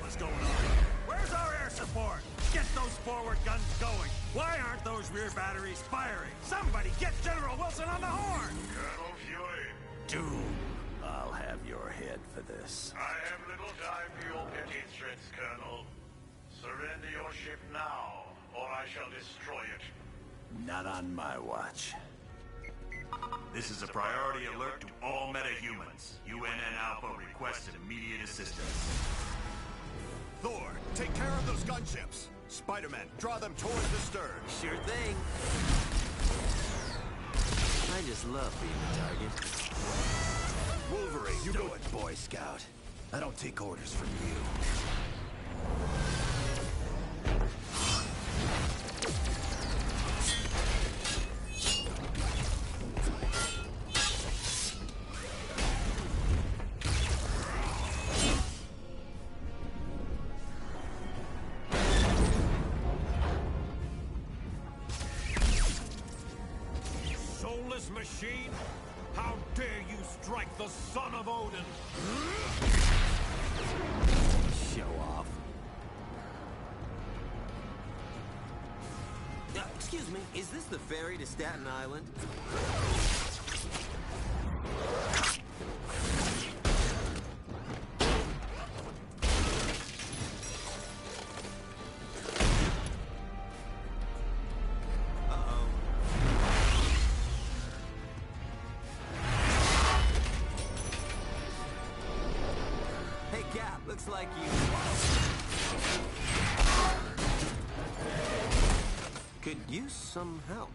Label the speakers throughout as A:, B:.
A: is going on? Where's our air support? Get those forward guns going. Why aren't those rear batteries firing? Somebody get General Wilson on the horn!
B: Colonel Fury.
A: Doom, I'll have your head for this.
B: I have little time for your petty threats, Colonel. Surrender your ship now, or I shall destroy it.
A: Not on my watch.
C: This is a priority alert to all metahumans. UNN Alpha requests immediate assistance.
D: Thor, take care of those gunships. Spider-Man, draw them towards the stern.
E: Sure thing. I just love being a target.
D: Wolverine, you
A: Do
D: go.
A: it, Boy Scout. I don't take orders from you.
F: Soulless machine? How dare you strike the son of Odin?
E: Show off. Excuse me, is this the ferry to Staten Island? Hey, Cap, looks like you could use some help.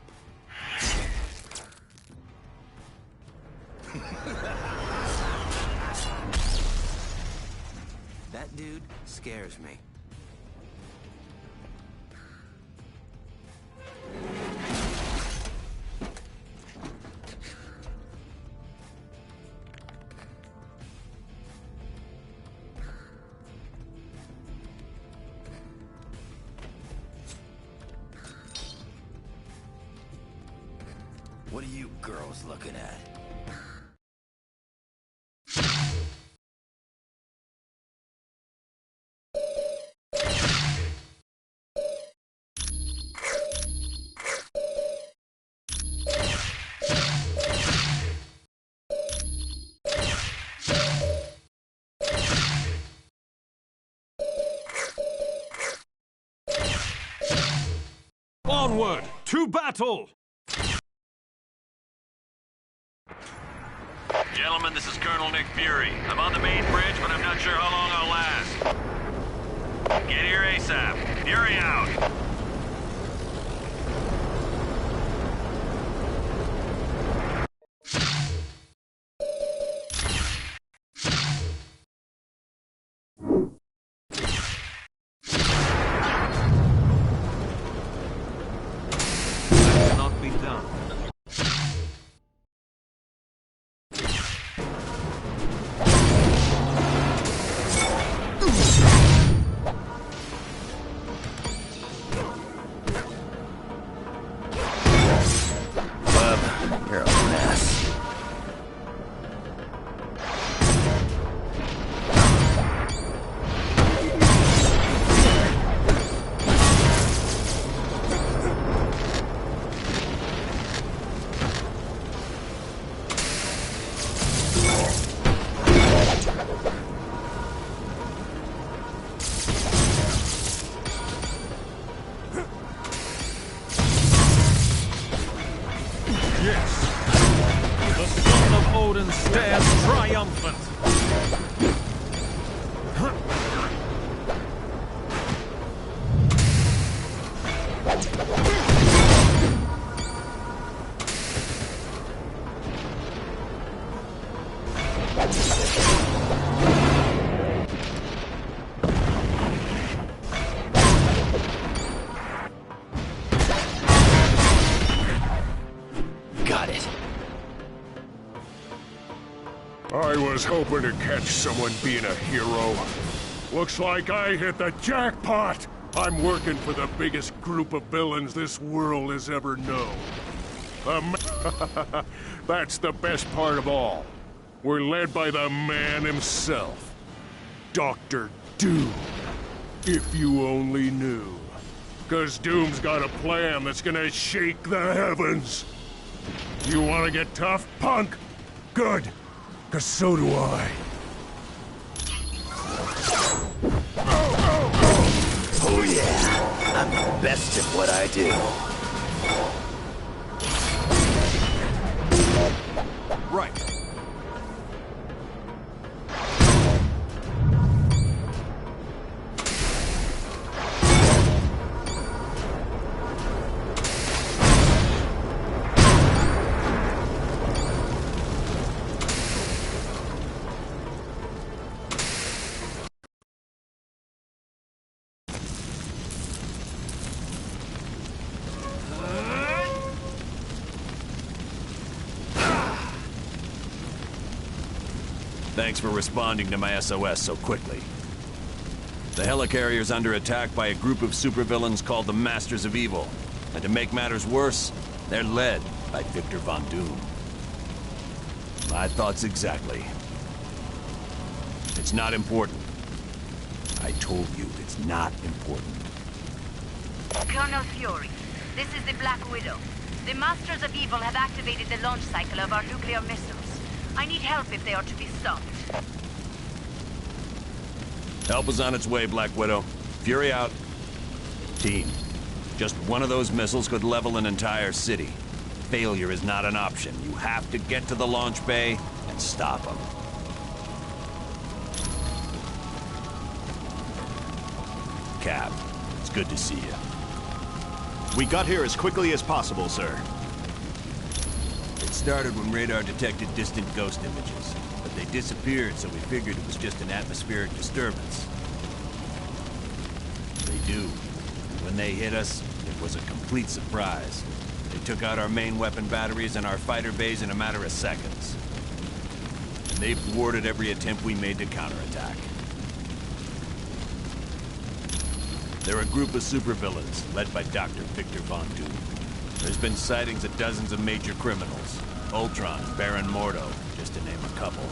E: That dude scares me.
A: What are you girls looking at?
F: Onward to battle!
C: Gentlemen, this is Colonel Nick Fury. I'm on the main bridge, but I'm not sure how long I'll last. Get here ASAP. Fury out!
F: Cannot be done.
A: You're a mess.
F: Yes. The son of Odin stands triumphant.
A: Got it.
G: I was hoping to catch someone being a hero. Looks like I hit the jackpot! I'm working for the biggest group of villains this world has ever known. That's the best part of all. We're led by the man himself, Dr. Doom. If you only knew. 'Cause Doom's got a plan that's gonna shake the heavens. You wanna get tough, punk? Good. 'Cause so do I.
H: Oh yeah, I'm the best at what I do.
D: Right.
C: Thanks for responding to my SOS so quickly. The helicarrier's under attack by a group of supervillains called the Masters of Evil. And to make matters worse, they're led by Victor Von Doom. My thoughts exactly. It's not important. I told you it's not important.
I: Colonel Fury, this is the Black Widow. The Masters of Evil have activated the launch cycle of our nuclear missiles. I need help if they are to be stopped.
C: Help is on its way, Black Widow. Fury out. Team, just one of those missiles could level an entire city. Failure is not an option. You have to get to the launch bay and stop them. Cap, it's good to see you.
D: We got here as quickly as possible, sir.
C: It started when radar detected distant ghost images, but they disappeared, so we figured it was just an atmospheric disturbance. They do. And when they hit us, it was a complete surprise. They took out our main weapon batteries and our fighter bays in a matter of seconds. And they've thwarted every attempt we made to counterattack. They're a group of supervillains, led by Dr. Victor Von Doom. There's been sightings of dozens of major criminals. Ultron, Baron Mordo, just to name a couple.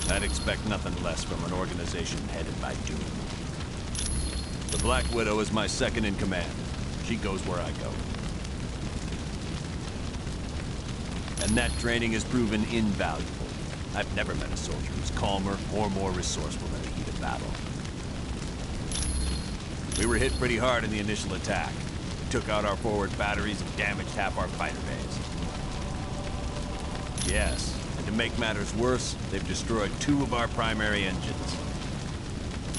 C: I'd expect nothing less from an organization headed by Doom. The Black Widow is my second in command. She goes where I go. And that training has proven invaluable. I've never met a soldier who's calmer or more resourceful in the heat of battle. We were hit pretty hard in the initial attack. Took out our forward batteries and damaged half our fighter bays. Yes, and to make matters worse, they've destroyed 2 of our primary engines.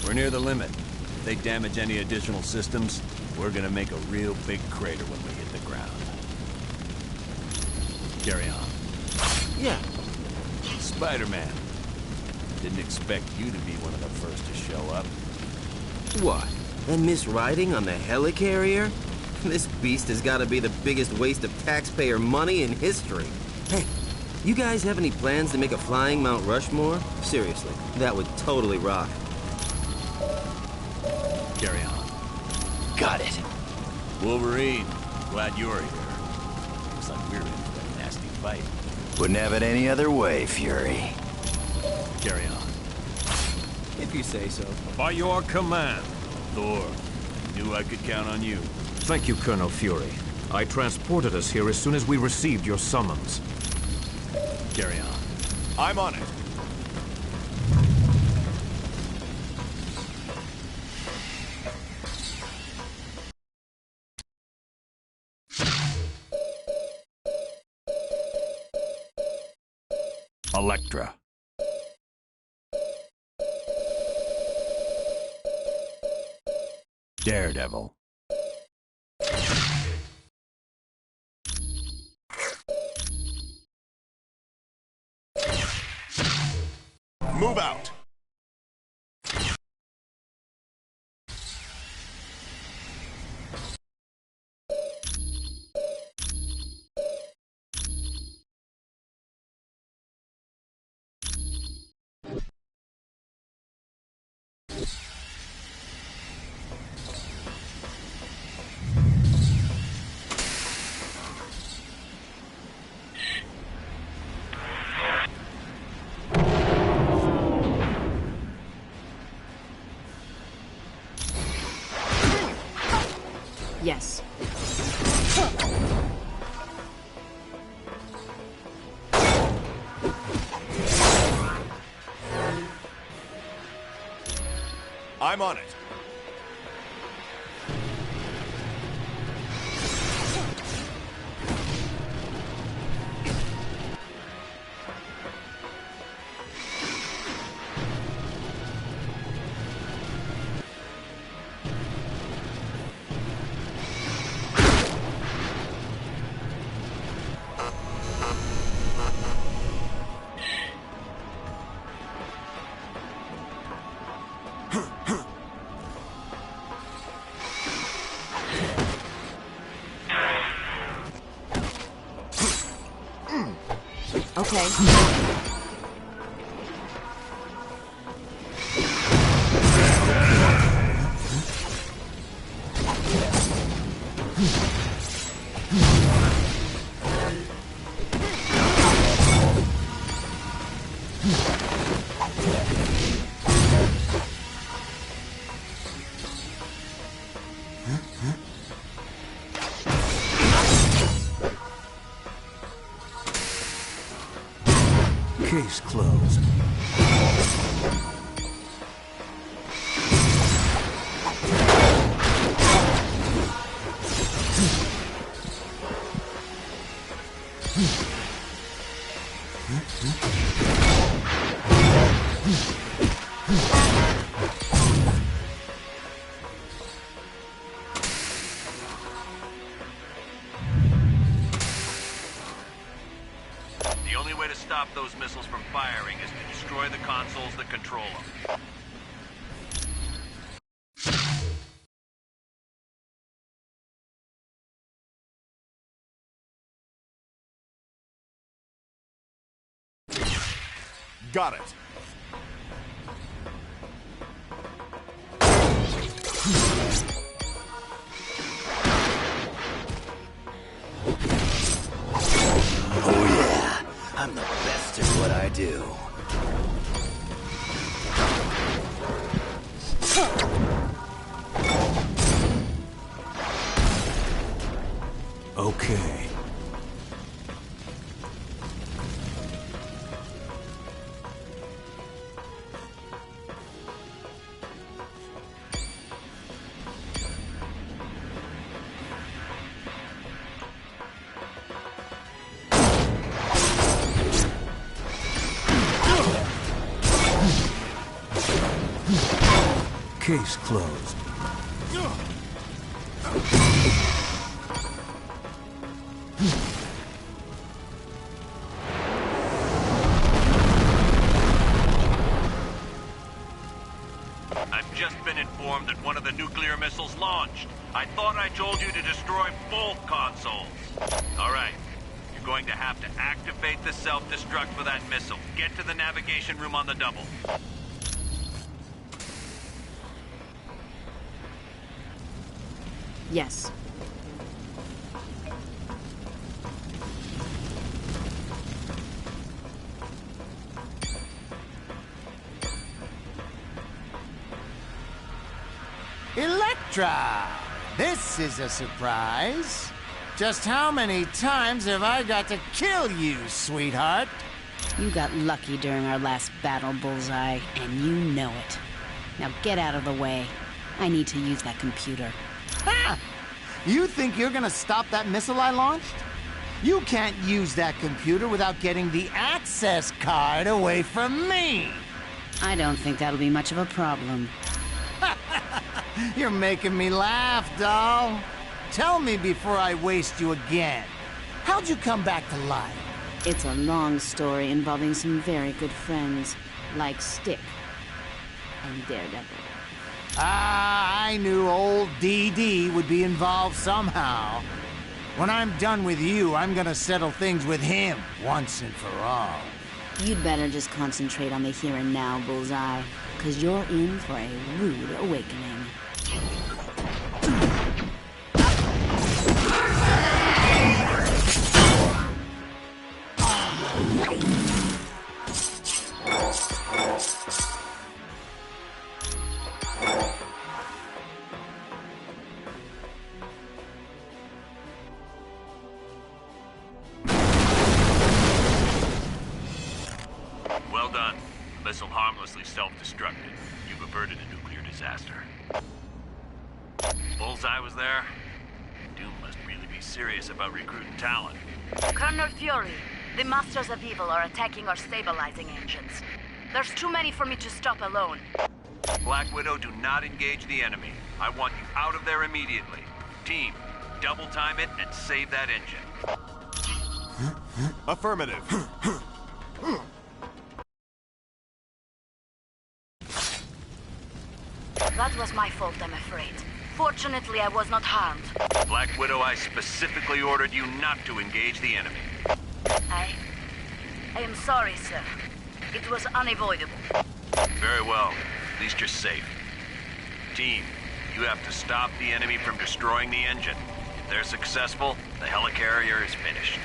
C: We're near the limit. If they damage any additional systems, we're gonna make a real big crater when we hit the ground. Carry on.
E: Yeah.
C: Spider-Man. Didn't expect you to be one of the first to show up.
E: What? And Miss Riding on the helicarrier? This beast has got to be the biggest waste of taxpayer money in history. Hey, you guys have any plans to make a flying Mount Rushmore? Seriously, that would totally rock.
C: Carry on.
H: Got it.
C: Wolverine, glad you're here. Looks like we're in for a nasty fight.
H: Wouldn't have it any other way, Fury.
C: Carry on.
E: If you say so.
F: By your command.
C: Thor, I knew I could count on you.
F: Thank you, Colonel Fury. I transported us here as soon as we received your summons.
C: Carry on.
D: I'm on it.
C: Elektra. Daredevil.
D: Move out.
I: Yes.
D: I'm on it.
I: Okay.
A: Case closed.
C: The only way to stop those missiles from firing is to destroy the consoles that control them.
D: Got it.
H: Oh yeah, I'm the best at what I do.
A: Okay. Case closed.
C: I've just been informed that one of the nuclear missiles launched. I thought I told you to destroy both consoles. All right. You're going to have to activate the self-destruct for that missile. Get to the navigation room on the double.
I: Yes.
J: Electra! This is a surprise. Just how many times have I got to kill you, sweetheart?
I: You got lucky during our last battle, Bullseye, and you know it. Now get out of the way. I need to use that computer.
J: Ha! You think you're gonna stop that missile I launched? You can't use that computer without getting the access card away from me!
I: I don't think that'll be much of a problem.
J: You're making me laugh, doll. Tell me before I waste you again. How'd you come back to life?
I: It's a long story involving some very good friends, like Stick and Daredevil.
J: Ah, I knew old DD would be involved somehow. When I'm done with you, I'm gonna settle things with him once and for all.
I: You'd better just concentrate on the here and now, Bullseye, because you're in for a rude awakening.
C: done. The missile harmlessly self-destructed. You've averted a nuclear disaster. Bullseye was there? Doom must really be serious about recruiting talent.
I: Colonel Fury, the Masters of Evil are attacking our stabilizing engines. There's too many for me to stop alone.
C: Black Widow, do not engage the enemy. I want you out of there immediately. Team, double time it and save that engine.
D: Affirmative.
I: That was my fault, I'm afraid. Fortunately, I was not harmed.
C: Black Widow, I specifically ordered you not to engage the enemy.
I: I am sorry, sir. It was unavoidable.
C: Very well. At least you're safe. Team, you have to stop the enemy from destroying the engine. If they're successful, the helicarrier is finished.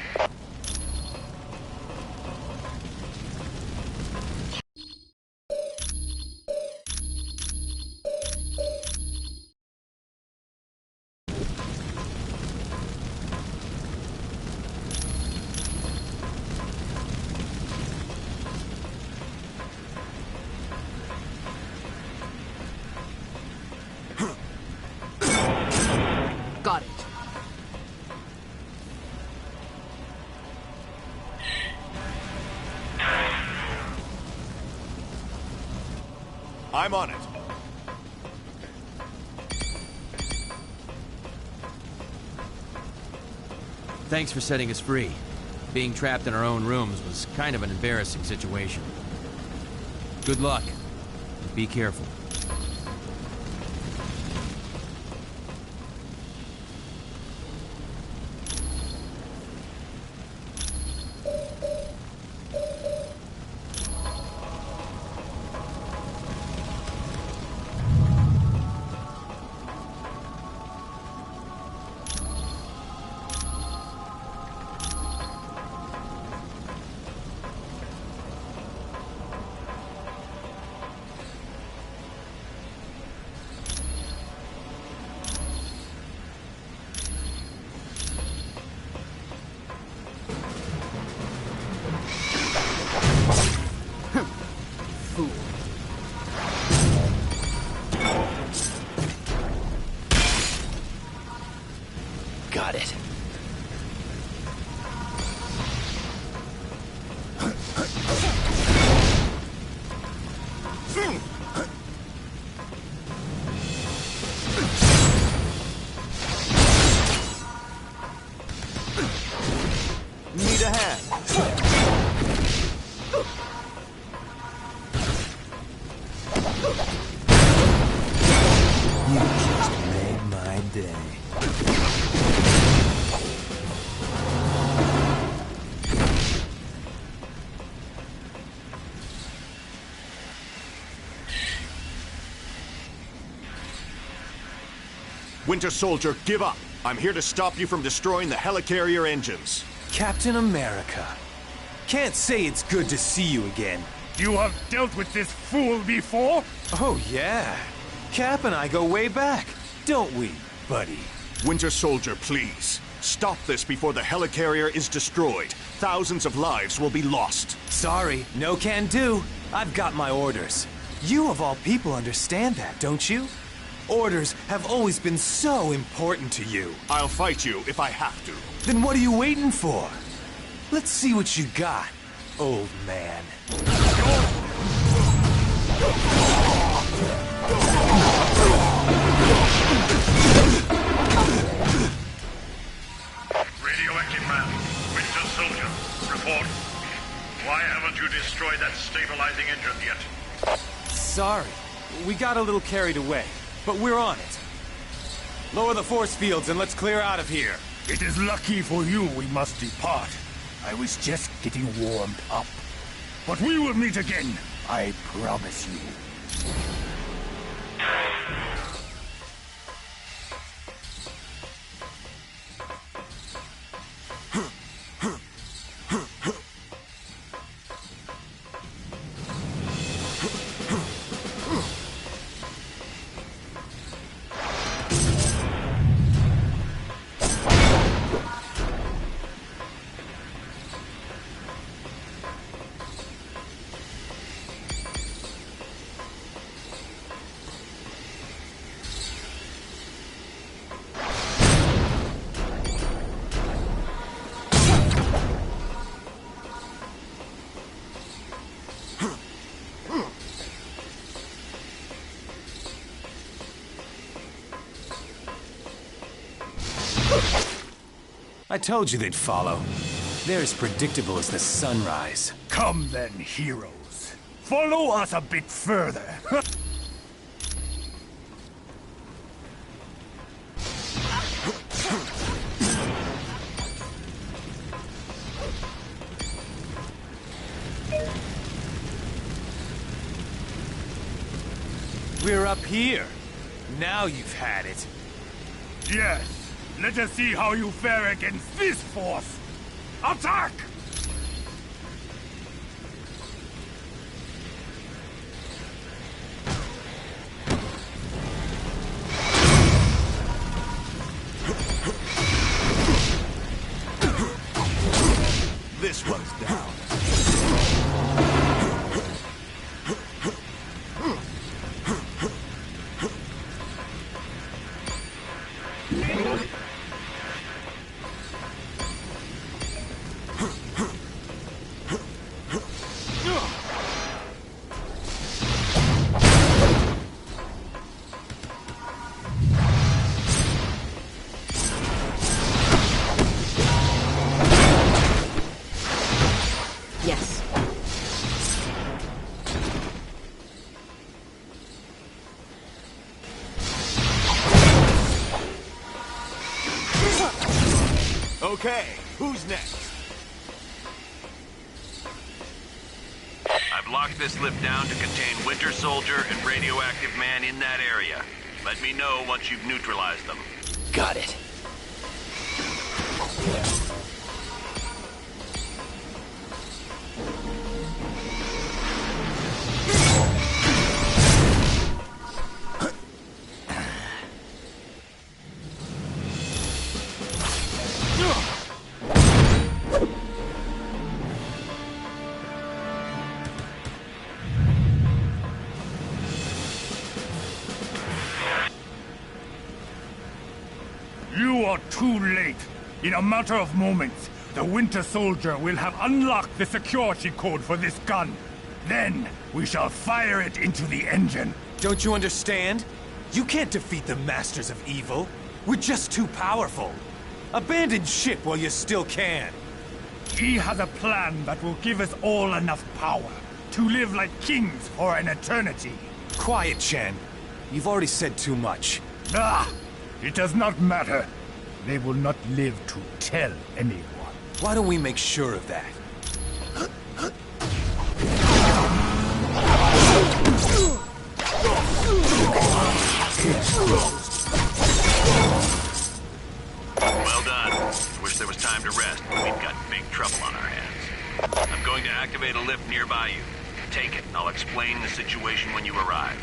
K: Got it.
D: I'm on it.
L: Thanks for setting us free. Being trapped in our own rooms was kind of an embarrassing situation. Good luck. And be careful.
H: Got it.
D: Need a hand.
H: You just made my day.
D: Winter Soldier, give up. I'm here to stop you from destroying the helicarrier engines.
M: Captain America. Can't say it's good to see you again.
A: You have dealt with this fool before?
M: Oh, yeah. Cap and I go way back, don't we, buddy?
D: Winter Soldier, please. Stop this before the helicarrier is destroyed. Thousands of lives will be lost.
M: Sorry, no can do. I've got my orders. You of all people understand that, don't you? Orders have always been so important to you.
D: I'll fight you if I have to.
M: Then what are you waiting for? Let's see what you got, old man.
B: Radioactive man, Winter Soldier, report. Why haven't you destroyed that stabilizing engine yet?
M: Sorry, we got a little carried away, but we're on it. Lower the force fields and let's clear out of here.
A: It is lucky for you we must depart. I was just getting warmed up. But we will meet again, I promise you.
M: I told you they'd follow. They're as predictable as the sunrise.
F: Come then, heroes. Follow us a bit further.
M: We're up here. Now you've had it.
F: Yes. Let us see how you fare against this force. Attack!
D: This one's down.
I: Yes.
D: Okay, who's next?
C: I've locked this lift down to contain Winter Soldier and Radioactive Man in that area. Let me know once you've neutralized them.
H: Got it.
F: You are too late. In a matter of moments, the Winter Soldier will have unlocked the security code for this gun. Then, we shall fire it into the engine.
M: Don't you understand? You can't defeat the Masters of Evil. We're just too powerful. Abandon ship while you still can.
F: He has a plan that will give us all enough power to live like kings for an eternity.
M: Quiet, Chen. You've already said too much.
F: Ah! It does not matter. They will not live to tell anyone.
M: Why don't we make sure of that?
C: Well done. Wish there was time to rest, but we've got big trouble on our hands. I'm going to activate a lift nearby you. Take it, and I'll explain the situation when you arrive.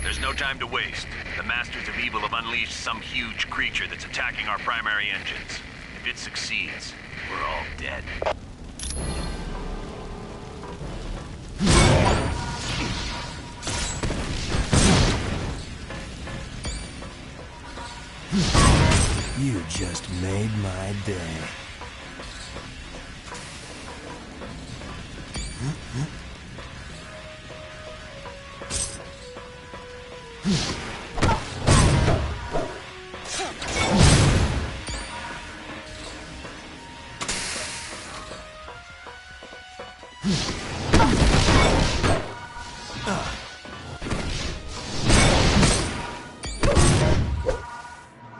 C: There's no time to waste. The Masters of Evil have unleashed some huge creature that's attacking our primary engines. If it succeeds, we're all dead.
J: You just made my day.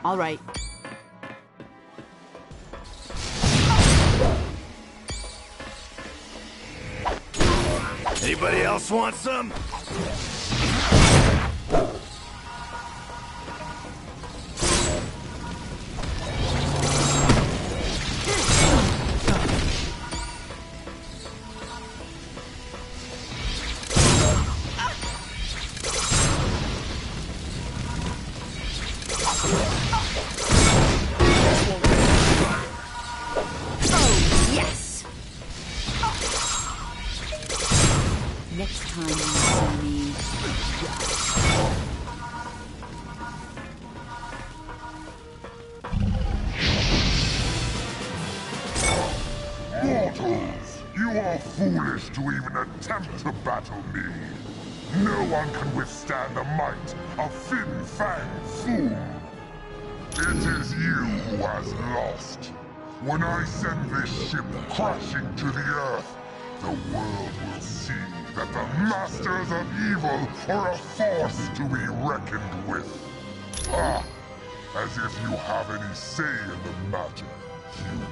I: All right.
A: Anybody else want some?
K: next time you see me.
N: Mortals, you are foolish to even attempt to battle me. No one can withstand the might of Fin Fang Foom. It is you who has lost. When I send this ship crashing to the Earth, the world will see that the Masters of Evil are a force to be reckoned with. Ah, as if you have any say in the matter, human.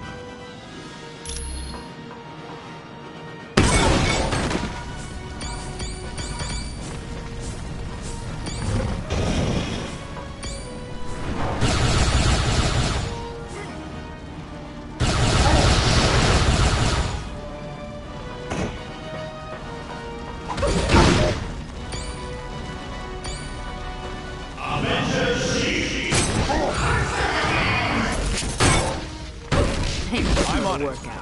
K: I'm on workout.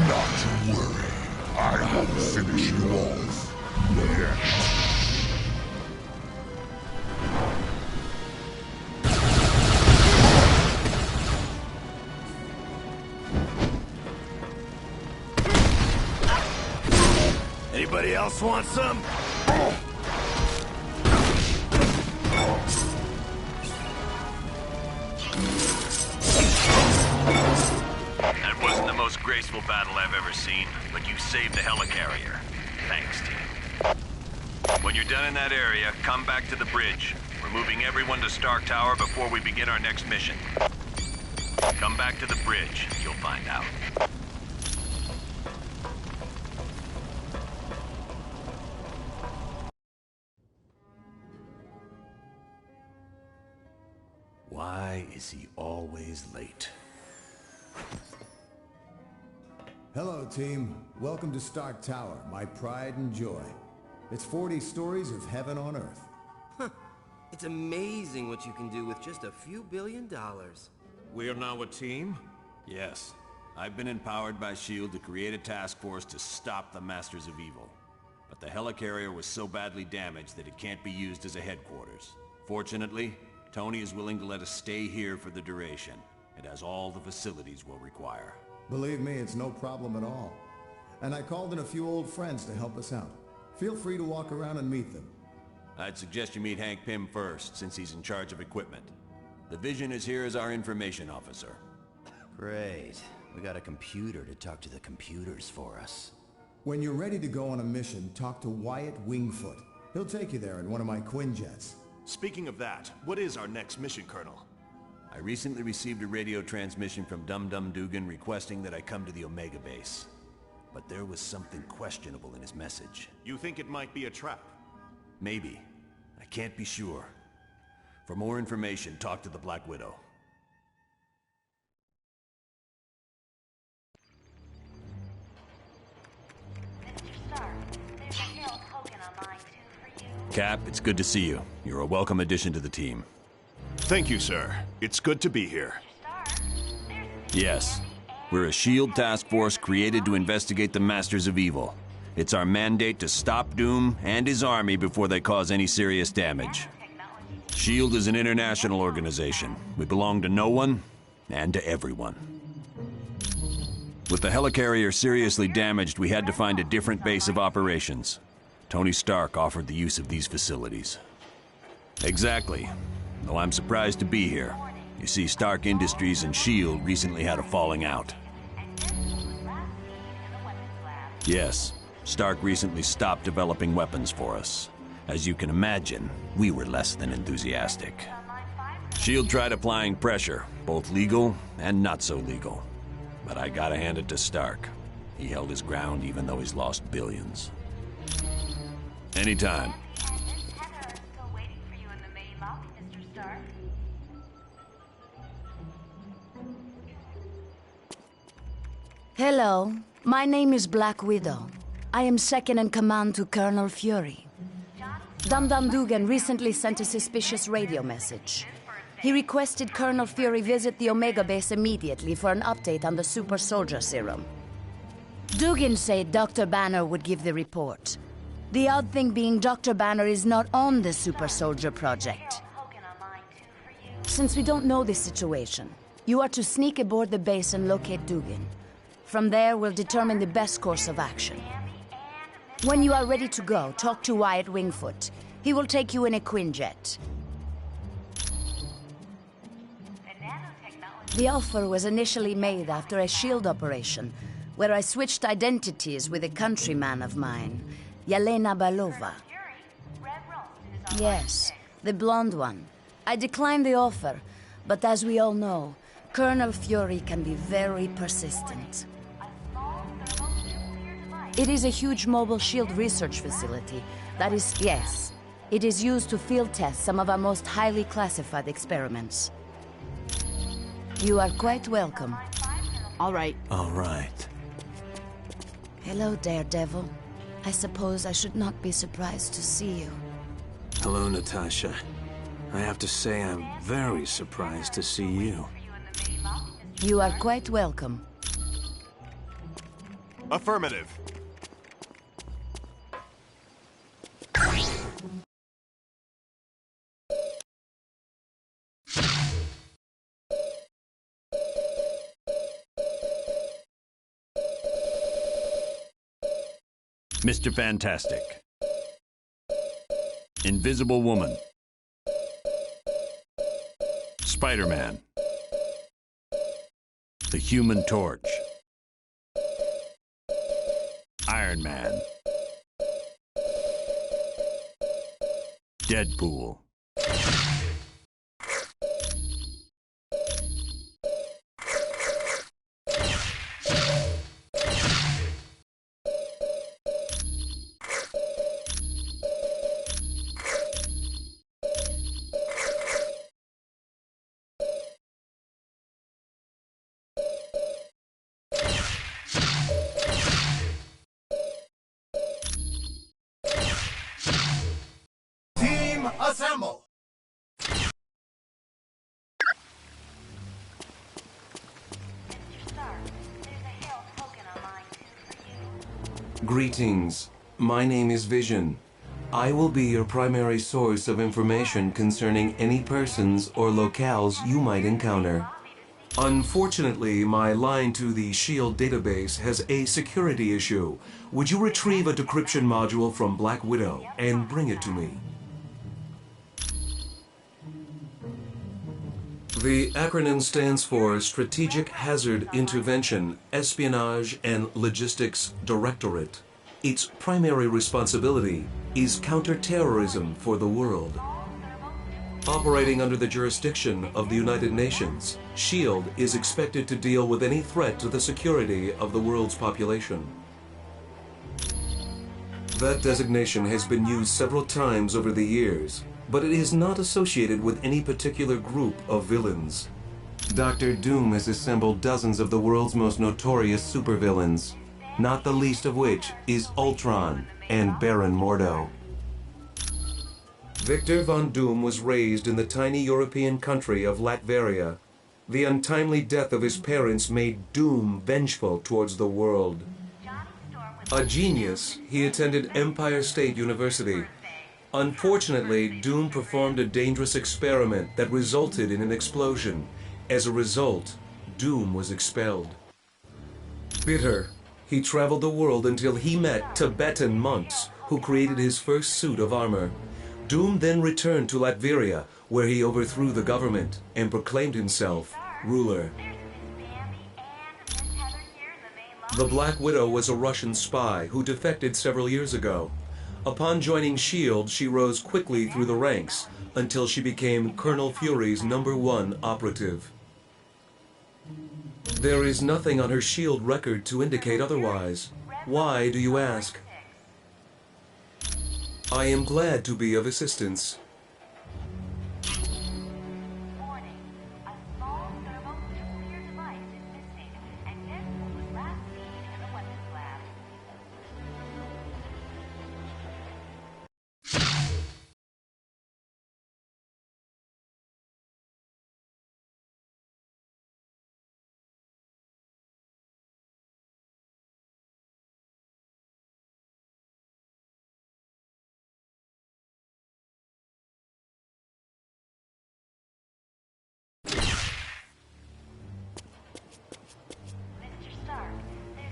N: Not to worry. I will finish you off. Yet.
C: Anybody else want some? That wasn't the most graceful battle I've ever seen, but you saved the helicarrier. Thanks, team. When you're done in that area, come back to the bridge. We're moving everyone to Stark Tower before we begin our next mission. Come back to the bridge. You'll find out. Why is he always late?
O: Hello, team. Welcome to Stark Tower, my pride and joy. It's 40 stories of heaven on Earth.
E: Huh. It's amazing what you can do with just a few $1 billion.
C: We're now a team? Yes. I've been empowered by S.H.I.E.L.D. to create a task force to stop the Masters of Evil. But the helicarrier was so badly damaged that it can't be used as a headquarters. Fortunately, Tony is willing to let us stay here for the duration. It has all the facilities we'll require.
O: Believe me, it's no problem at all. And I called in a few old friends to help us out. Feel free to walk around and meet them.
C: I'd suggest you meet Hank Pym first, since he's in charge of equipment. The Vision is here as our information officer.
H: Great. We got a computer to talk to the computers for us.
O: When you're ready to go on a mission, talk to Wyatt Wingfoot. He'll take you there in one of my Quinjets.
D: Speaking of that, what is our next mission, Colonel?
C: I recently received a radio transmission from Dum Dum Dugan requesting that I come to the Omega base. But there was something questionable in his message.
D: You think it might be a trap?
C: Maybe. I can't be sure. For more information, talk to the Black Widow. Cap, it's good to see you. You're a welcome addition to the team.
D: Thank you, sir. It's good to be here.
C: Yes. We're a S.H.I.E.L.D. task force created to investigate the Masters of Evil. It's our mandate to stop Doom and his army before they cause any serious damage. S.H.I.E.L.D. is an international organization. We belong to no one and to everyone. With the helicarrier seriously damaged, we had to find a different base of operations. Tony Stark offered the use of these facilities. Exactly. Though I'm surprised to be here. You see, Stark Industries and S.H.I.E.L.D. recently had a falling out. Yes, Stark recently stopped developing weapons for us. As you can imagine, we were less than enthusiastic. S.H.I.E.L.D. tried applying pressure, both legal and not so legal. But I gotta hand it to Stark. He held his ground even though he's lost billions. Anytime.
P: Hello, my name is Black Widow. I am second in command to Colonel Fury. Dum-Dum Dugan recently sent a suspicious radio message. He requested Colonel Fury visit the Omega base immediately for an update on the super soldier serum. Dugan said Dr. Banner would give the report. The odd thing being Dr. Banner is not on the super soldier project. Since we don't know the situation, you are to sneak aboard the base and locate Dugan. From there, we'll determine the best course of action. When you are ready to go, talk to Wyatt Wingfoot. He will take you in a Quinjet. The offer was initially made after a S.H.I.E.L.D. operation, where I switched identities with a countryman of mine, Yelena Belova. Yes, the blonde one. I declined the offer, but as we all know, Colonel Fury can be very persistent. It is a huge mobile shield research facility. That is, yes, it is used to field test some of our most highly classified experiments. You are quite welcome.
K: All right.
C: All right.
P: Hello, Daredevil. I suppose I should not be surprised to see you.
Q: Hello, Natasha. I have to say I'm very surprised to see you.
P: You are quite welcome.
D: Affirmative.
C: Mr. Fantastic. Invisible Woman. Spider-Man. The Human Torch. Iron Man. Deadpool.
J: Team, assemble!
R: Greetings. My name is Vision. I will be your primary source of information concerning any persons or locales you might encounter. Unfortunately, my line to the S.H.I.E.L.D. database has a security issue. Would you retrieve a decryption module from Black Widow and bring it to me? The acronym stands for Strategic Hazard Intervention, Espionage and Logistics Directorate. Its primary responsibility is counterterrorism for the world. Operating under the jurisdiction of the United Nations, S.H.I.E.L.D. is expected to deal with any threat to the security of the world's population. That designation has been used several times over the years, but it is not associated with any particular group of villains. Dr. Doom has assembled dozens of the world's most notorious supervillains, not the least of which is Ultron and Baron Mordo. Victor Von Doom was raised in the tiny European country of Latveria. The untimely death of his parents made Doom vengeful towards the world. A genius, he attended Empire State University. Unfortunately, Doom performed a dangerous experiment that resulted in an explosion. As a result, Doom was expelled. Bitter, he traveled the world until he met Tibetan monks who created his first suit of armor. Doom then returned to Latveria, where he overthrew the government and proclaimed himself ruler. The Black Widow was a Russian spy who defected several years ago. Upon joining S.H.I.E.L.D., she rose quickly through the ranks until she became Colonel Fury's #1 operative. There is nothing on her S.H.I.E.L.D. record to indicate otherwise. Why, do you ask? I am glad to be of assistance.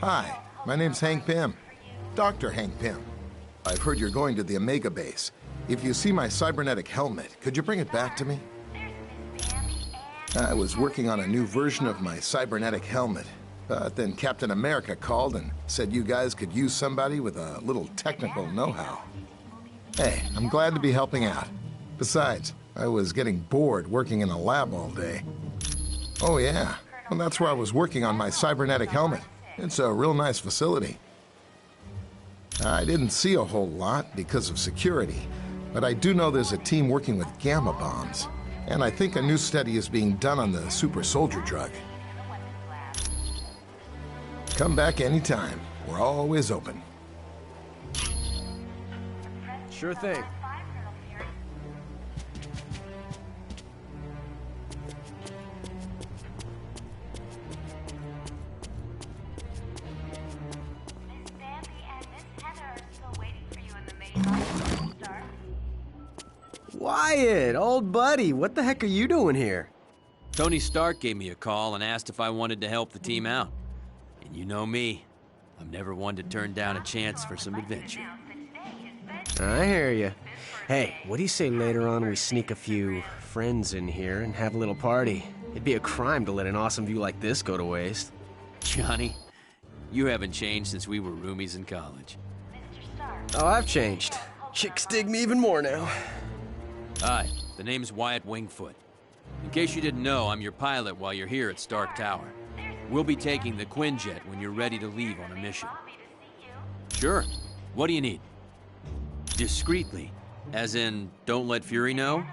S: Hi, my name's Hank Pym. Dr. Hank Pym. I've heard you're going to the Omega base. If you see my cybernetic helmet, could you bring it back to me? I was working on a new version of my cybernetic helmet, but then Captain America called and said you guys could use somebody with a little technical know-how. Hey, I'm glad to be helping out. Besides, I was getting bored working in a lab all day. Oh yeah, well that's where I was working on my cybernetic helmet. It's a real nice facility. I didn't see a whole lot because of security, but I do know there's a team working with gamma bombs. And I think a new study is being done on the super soldier drug. Come back anytime. We're always open.
M: Sure thing.
T: Wyatt, old buddy, what the heck are you doing here?
L: Tony Stark gave me a call and asked if I wanted to help the team out. And you know me, I'm never one to turn down a chance for some adventure.
T: I hear you. Hey, what do you say later on we sneak a few friends in here and have a little party? It'd be a crime to let an awesome view like this go to waste.
L: Johnny, you haven't changed since we were roomies in college.
T: Oh, I've changed. Chicks dig me even more now.
L: Hi, the name's Wyatt Wingfoot. In case you didn't know, I'm your pilot while you're here at Stark Tower. We'll be taking the Quinjet when you're ready to leave on a mission. Sure. What do you need? Discreetly. As in, don't let Fury know?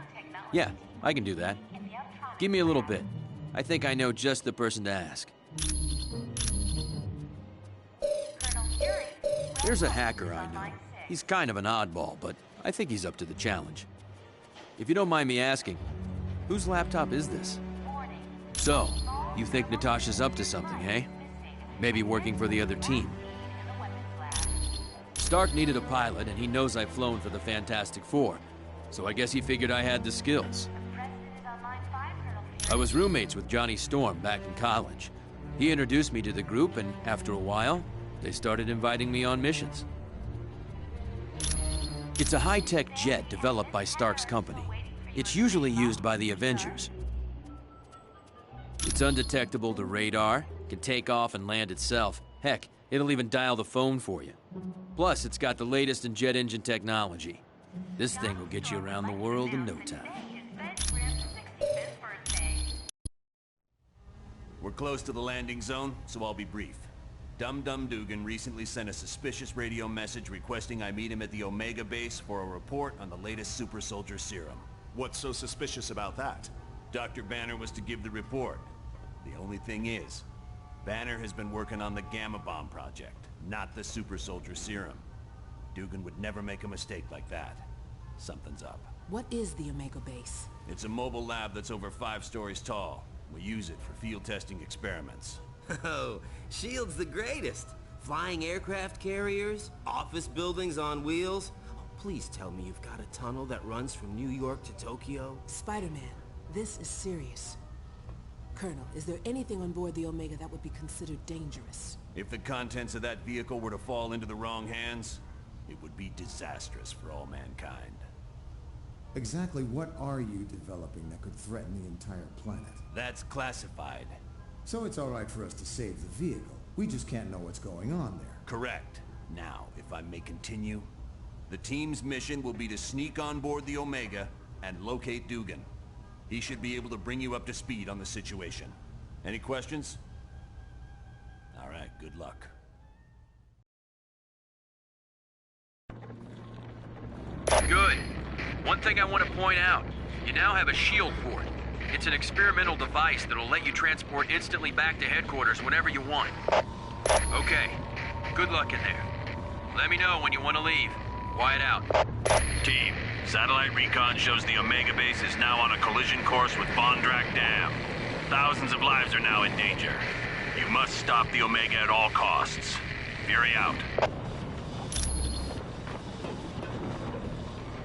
L: Yeah, I can do that. Give me a little bit. I think I know just the person to ask. There's a hacker I know. He's kind of an oddball, but I think he's up to the challenge. If you don't mind me asking, whose laptop is this? So, you think Natasha's up to something, eh? Maybe working for the other team. Stark needed a pilot, and he knows I've flown for the Fantastic Four, so I guess he figured I had the skills. I was roommates with Johnny Storm back in college. He introduced me to the group, and after a while, they started inviting me on missions. It's a high-tech jet developed by Stark's company. It's usually used by the Avengers. It's undetectable to radar, can take off and land itself. Heck, it'll even dial the phone for you. Plus, it's got the latest in jet engine technology. This thing will get you around the world in no time.
C: We're close to the landing zone, so I'll be brief. Dum-Dum Dugan recently sent a suspicious radio message requesting I meet him at the Omega base for a report on the latest super soldier serum.
D: What's so suspicious about that?
C: Dr. Banner was to give the report. The only thing is, Banner has been working on the Gamma Bomb project, not the super soldier serum. Dugan would never make a mistake like that. Something's up.
K: What is the Omega base?
C: It's a mobile lab that's over 5 stories tall. We use it for field testing experiments.
E: Oh, S.H.I.E.L.D.'s the greatest. Flying aircraft carriers, office buildings on wheels. Oh, please tell me you've got a tunnel that runs from New York to Tokyo.
K: Spider-Man, this is serious. Colonel, is there anything on board the Omega that would be considered dangerous?
C: If the contents of that vehicle were to fall into the wrong hands, it would be disastrous for all mankind.
O: Exactly what are you developing that could threaten the entire planet?
C: That's classified.
O: So it's all right for us to save the vehicle. We just can't know what's going on there.
C: Correct. Now, if I may continue, the team's mission will be to sneak on board the Omega and locate Dugan. He should be able to bring you up to speed on the situation. Any questions? All right, good luck.
L: Good. One thing I want to point out, you now have a shield port. It's an experimental device that'll let you transport instantly back to headquarters whenever you want. Okay, good luck in there. Let me know when you want to leave. Quiet out.
B: Team, satellite recon shows the Omega base is now on a collision course with Bondrak Dam. Thousands of lives are now in danger. You must stop the Omega at all costs. Fury out.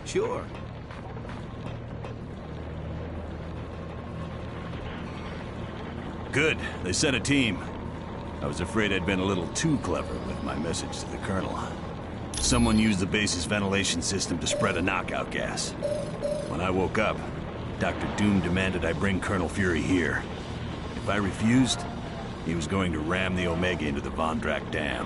E: Sure.
C: Good. They sent a team. I was afraid I'd been a little too clever with my message to the Colonel. Someone used the base's ventilation system to spread a knockout gas. When I woke up, Dr. Doom demanded I bring Colonel Fury here. If I refused, he was going to ram the Omega into the Von Drack Dam.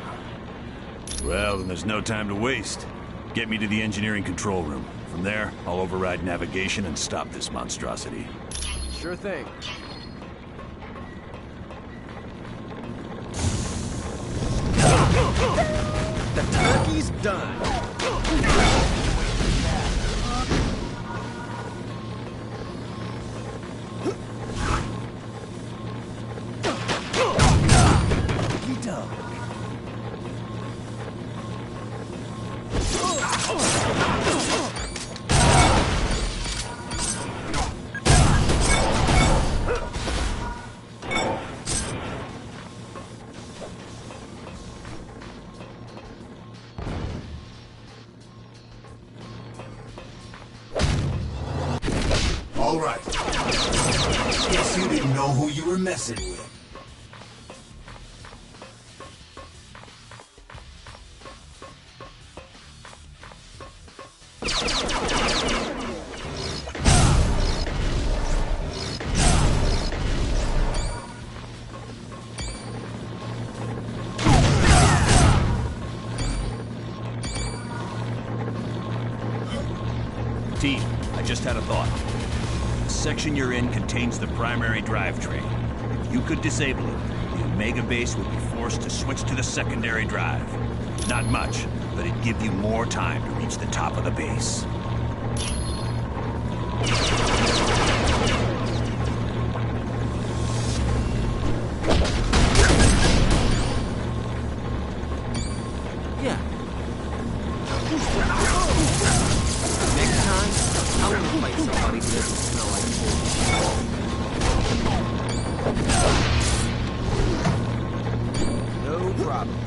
C: Well, then there's no time to waste. Get me to the engineering control room. From there, I'll override navigation and stop this monstrosity.
T: Sure thing. The turkey's done.
H: All right. Guess you didn't know who you were messing with.
C: Team, I just had a thought. The section you're in contains the primary drivetrain. If you could disable it, the Omega base would be forced to switch to the secondary drive. Not much, but it'd give you more time to reach the top of the base.
E: Yeah. Next time, I'm gonna fight somebody who doesn't smell like pork. No problem.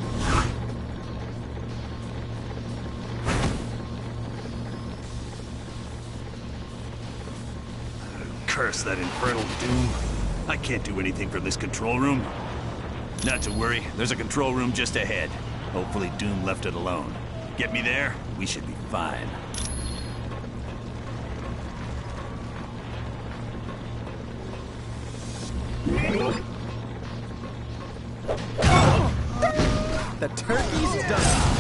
C: Curse that infernal Doom. I can't do anything from this control room. Not to worry, there's a control room just ahead. Hopefully Doom left it alone. Get me there, we should be fine.
T: The turkey's done.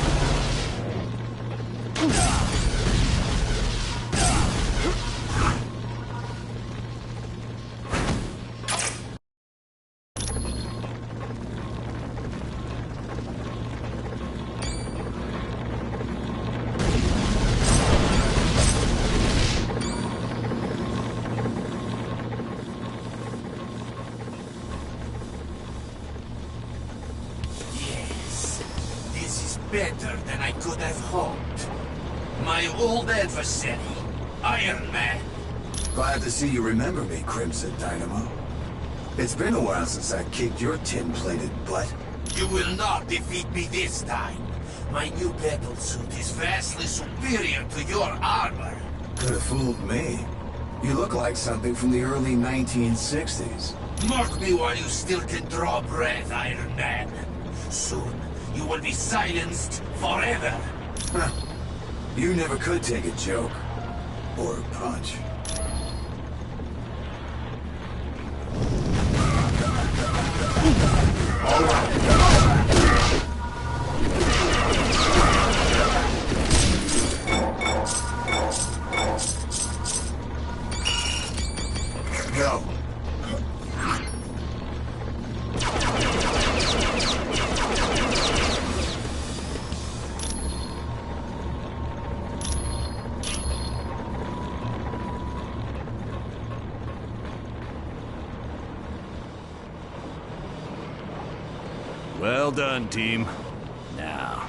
H: Better than I could have hoped. My old adversary, Iron Man.
U: Glad to see you remember me, Crimson Dynamo. It's been a while since I kicked your tin-plated butt.
H: You will not defeat me this time. My new battle suit is vastly superior to your armor.
U: Could have fooled me. You look like something from the early 1960s.
H: Mark me while you still can draw breath, Iron Man. Soon, you will be silenced forever.
U: Huh. You never could take a joke. Or a punch.
H: All right.
U: Go.
C: Well done, team. Now,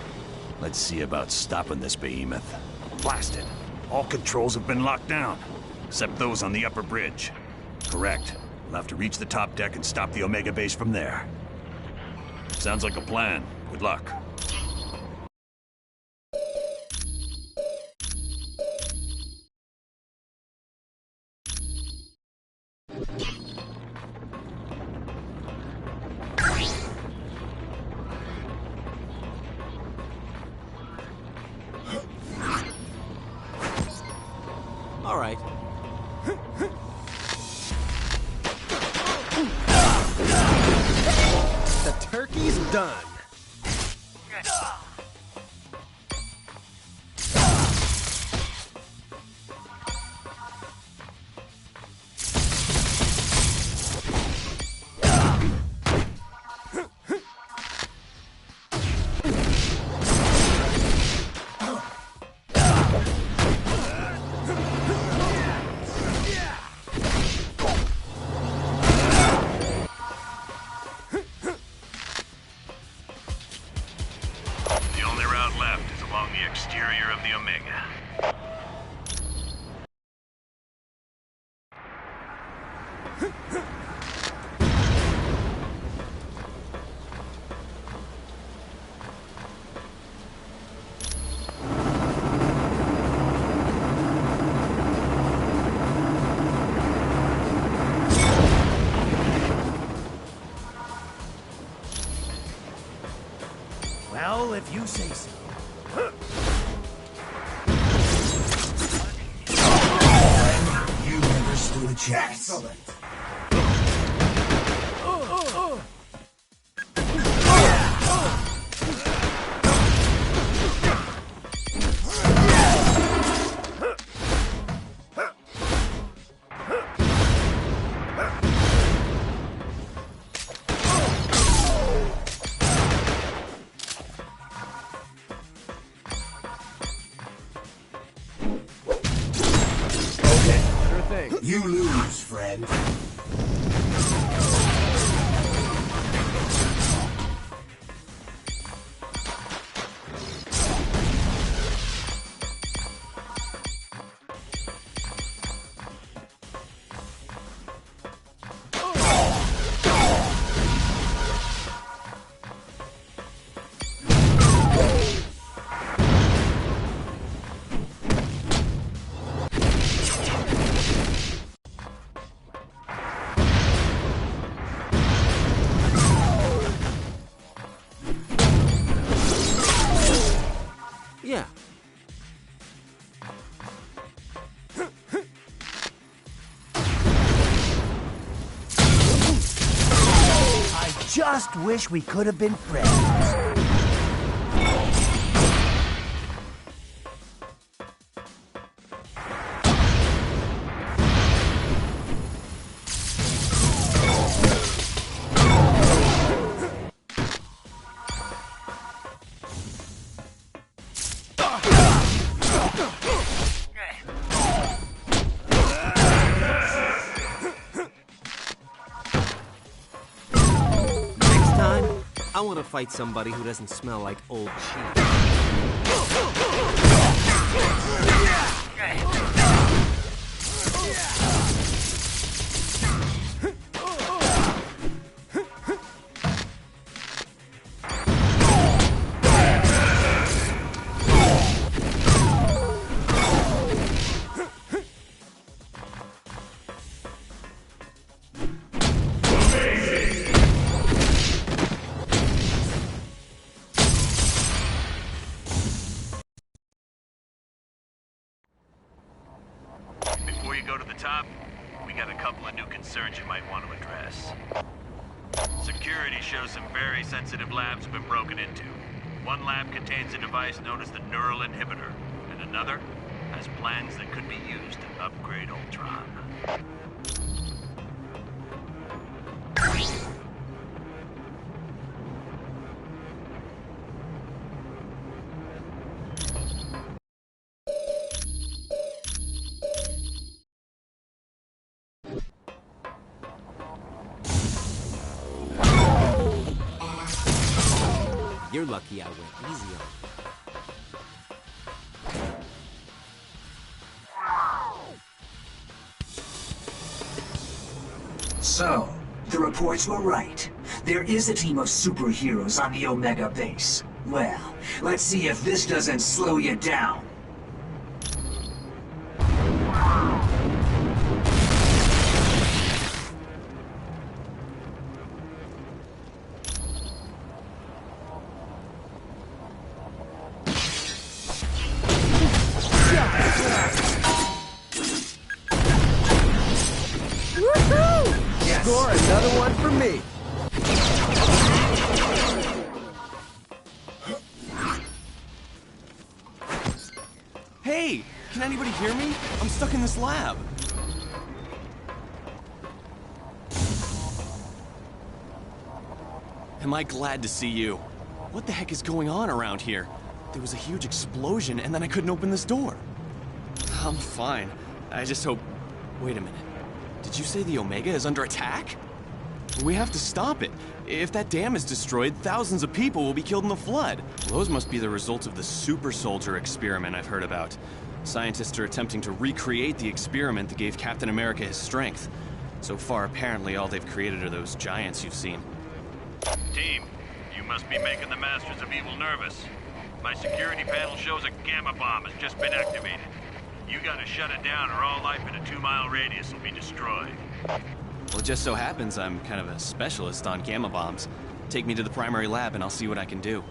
C: let's see about stopping this behemoth. Blast it. All controls have been locked down, except those on the upper bridge. Correct. We'll have to reach the top deck and stop the Omega base from there. Sounds like a plan. Good luck.
E: All right.
T: The turkey's done.
B: The only route left is along the exterior of the Omega.
J: Well, if you say so.
U: You never stood a chance.
J: Excellent.
T: Sure thing.
U: You lose, friend.
E: Yeah.
J: I just wish we could have been friends.
E: Next time, I want to fight somebody who doesn't smell like old cheese.
B: Before you go to the top, we got a couple of new concerns you might want to address. Security shows some very sensitive labs have been broken into. One lab contains a device known as the Neural Inhibitor, and another has plans that could be used to upgrade Ultron.
E: You're lucky I went easy on you.
U: So, the reports were right. There is a team of superheroes on the Omega base. Well, let's see if this doesn't slow you down.
T: score, another one for me.
M: Hey, can anybody hear me? I'm stuck in this lab. Am I glad to see you? What the heck is going on around here? There was a huge explosion and then I couldn't open this door. I'm fine. I just hope... Wait a minute. Did you say the Omega is under attack? We have to stop it. If that dam is destroyed, thousands of people will be killed in the flood. Well, those must be the results of the super soldier experiment I've heard about. Scientists are attempting to recreate the experiment that gave Captain America his strength. So far, apparently, all they've created are those giants you've seen.
B: Team, you must be making the Masters of Evil nervous. My security panel shows a gamma bomb has just been activated. You gotta shut it down or all life in a 2-mile radius will be destroyed.
M: Well, it just so happens I'm kind of a specialist on gamma bombs. Take me to the primary lab and I'll see what I can do.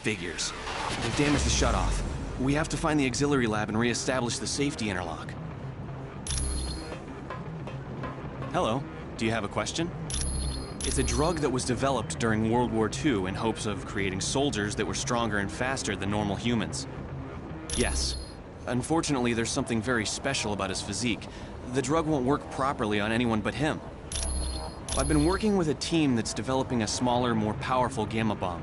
M: Figures. They've damaged the shutoff. We have to find the auxiliary lab and re-establish the safety interlock. Hello. Do you have a question? It's a drug that was developed during World War II in hopes of creating soldiers that were stronger and faster than normal humans. Yes. Unfortunately, there's something very special about his physique. The drug won't work properly on anyone but him. I've been working with a team that's developing a smaller, more powerful gamma bomb.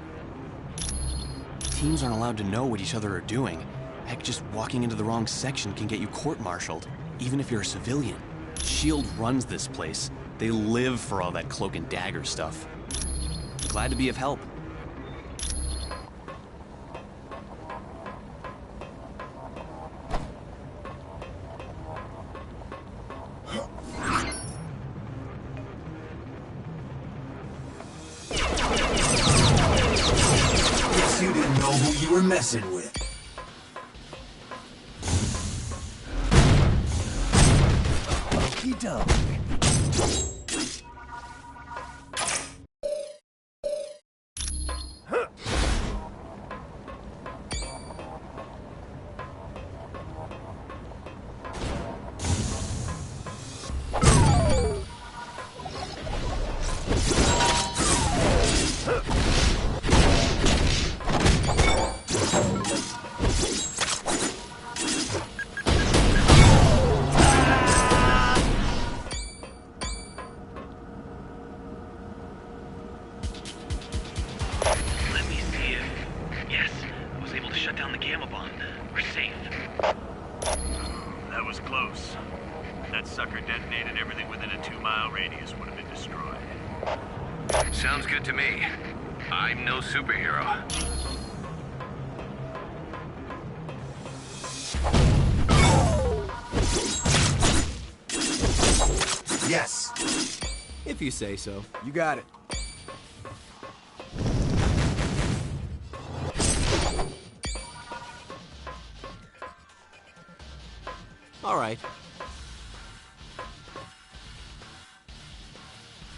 M: Teams aren't allowed to know what each other are doing. Heck, just walking into the wrong section can get you court-martialed, even if you're a civilian. S.H.I.E.L.D. runs this place. They live for all that cloak and dagger stuff. Glad to be of help.
U: You didn't know who you were messing with. Okie doke.
B: Sounds good to me. I'm no superhero.
T: Yes. If you say so. You got it. All right.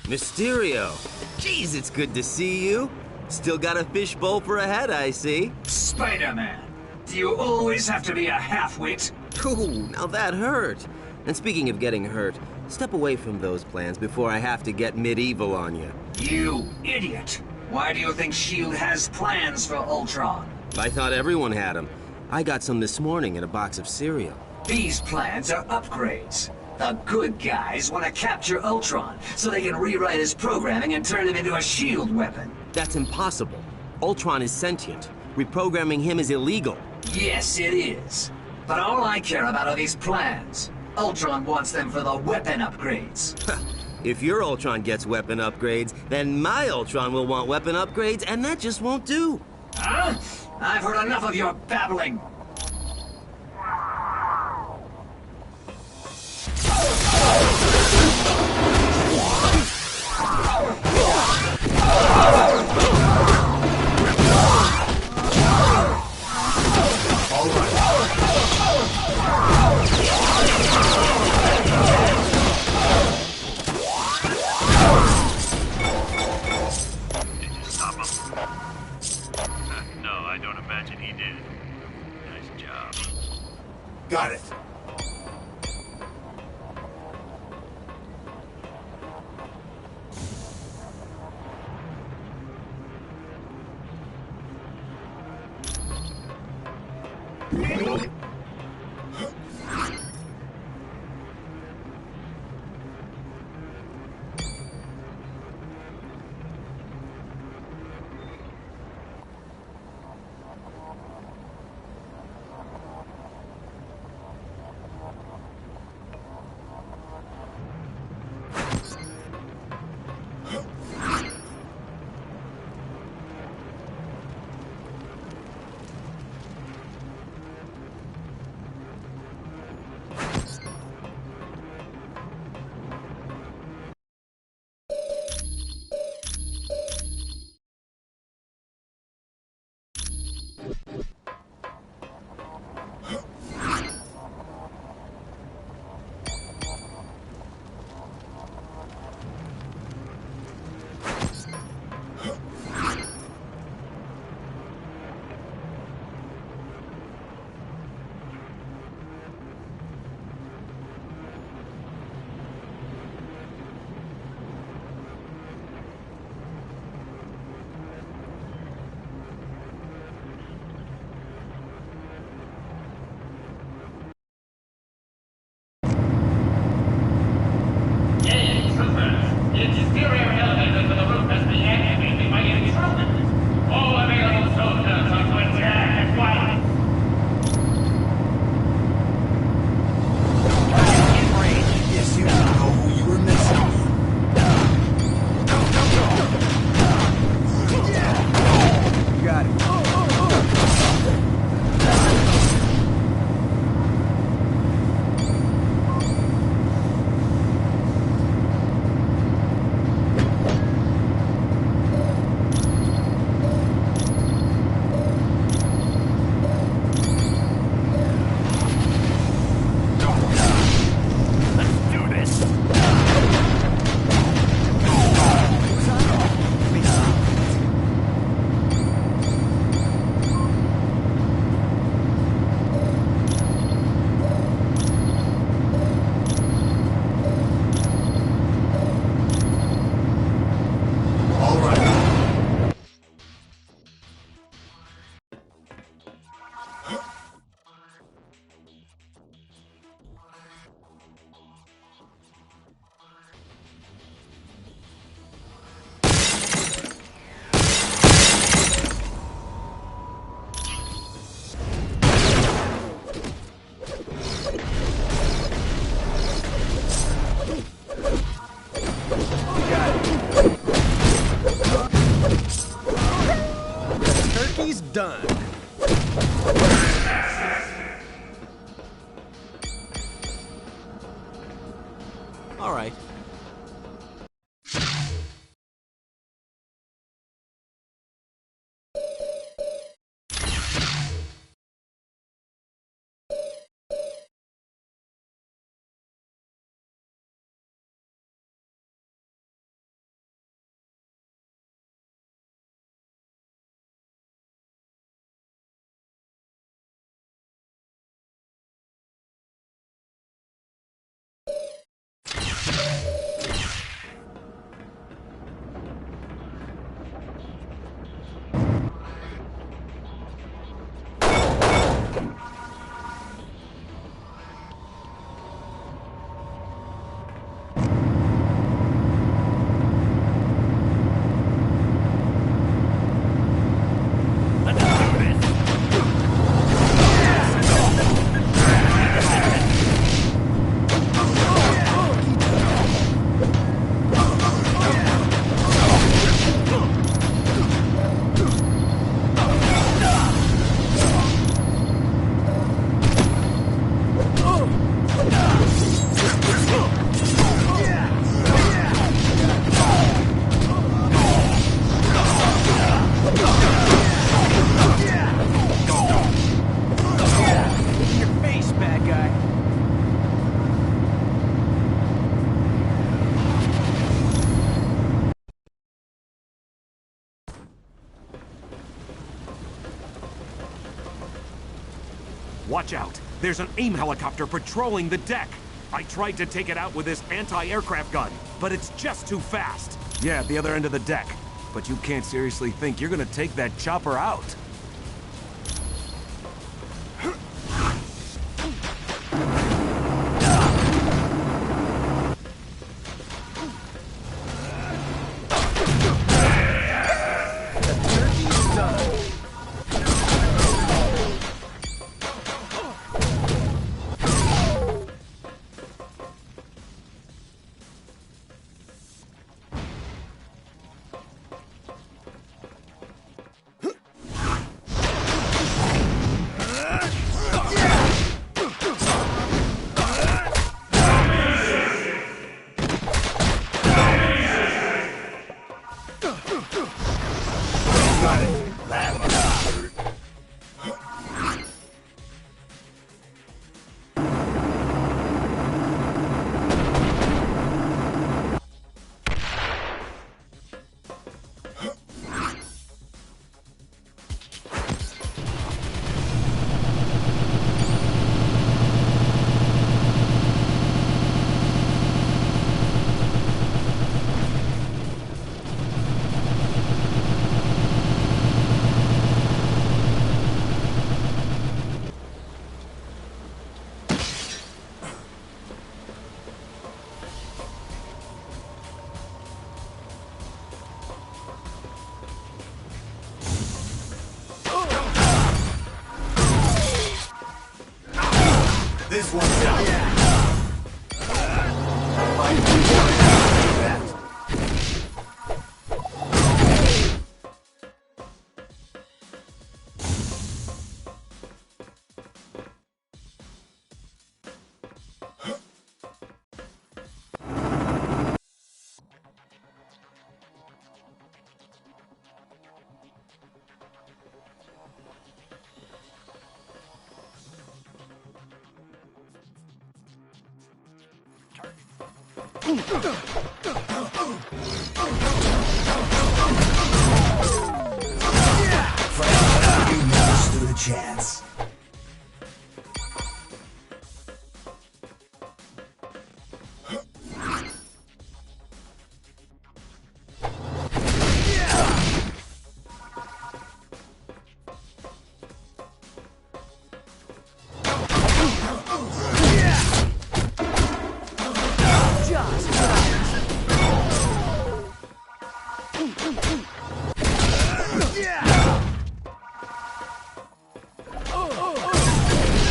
E: Mysterio! Jeez, it's good to see you. Still got a fishbowl for a head, I see.
U: Spider-Man, do you always have to be a half-wit?
E: Ooh, now that hurt. And speaking of getting hurt, step away from those plans before I have to get medieval on you.
U: You idiot! Why do you think S.H.I.E.L.D. has plans for Ultron?
E: I thought everyone had them. I got some this morning in a box of cereal.
U: These plans are upgrades. The good guys want to capture Ultron so they can rewrite his programming and turn him into a S.H.I.E.L.D. weapon.
E: That's impossible. Ultron is sentient. Reprogramming him is illegal.
U: Yes, it is. But all I care about are these plans. Ultron wants them for the weapon upgrades.
E: If your Ultron gets weapon upgrades, then my Ultron will want weapon upgrades, and that just won't do.
U: Huh? I've heard enough of your babbling.
H: Got it.
T: Done. All right.
F: Watch out!
G: There's an AIM helicopter patrolling the deck. I tried to take it out with this anti-aircraft gun, but it's just too fast. Yeah, at the other end of the deck. But you can't seriously think you're gonna take that chopper out.
H: This one's out.
U: You never stood a chance.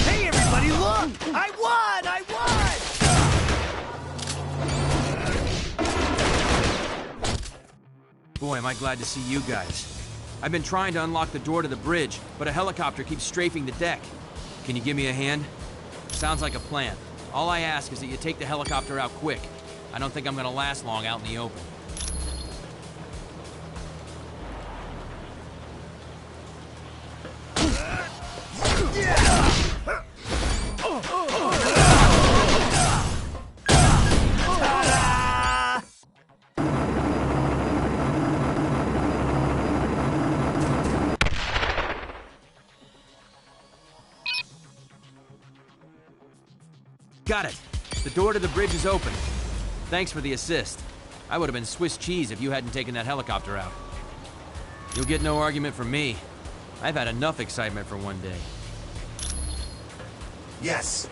A: Hey, everybody, look! I won! I won!
L: Boy, am I glad to see you guys. I've been trying to unlock the door to the bridge, but a helicopter keeps strafing the deck. Can you give me a hand? Sounds like a plan. All I ask is that you take the helicopter out quick. I don't think I'm gonna last long out in the open. Got it. The door to the bridge is open. Thanks for the assist. I would have been Swiss cheese if you hadn't taken that helicopter out. You'll get no argument from me. I've had enough excitement for one day.
H: Yes.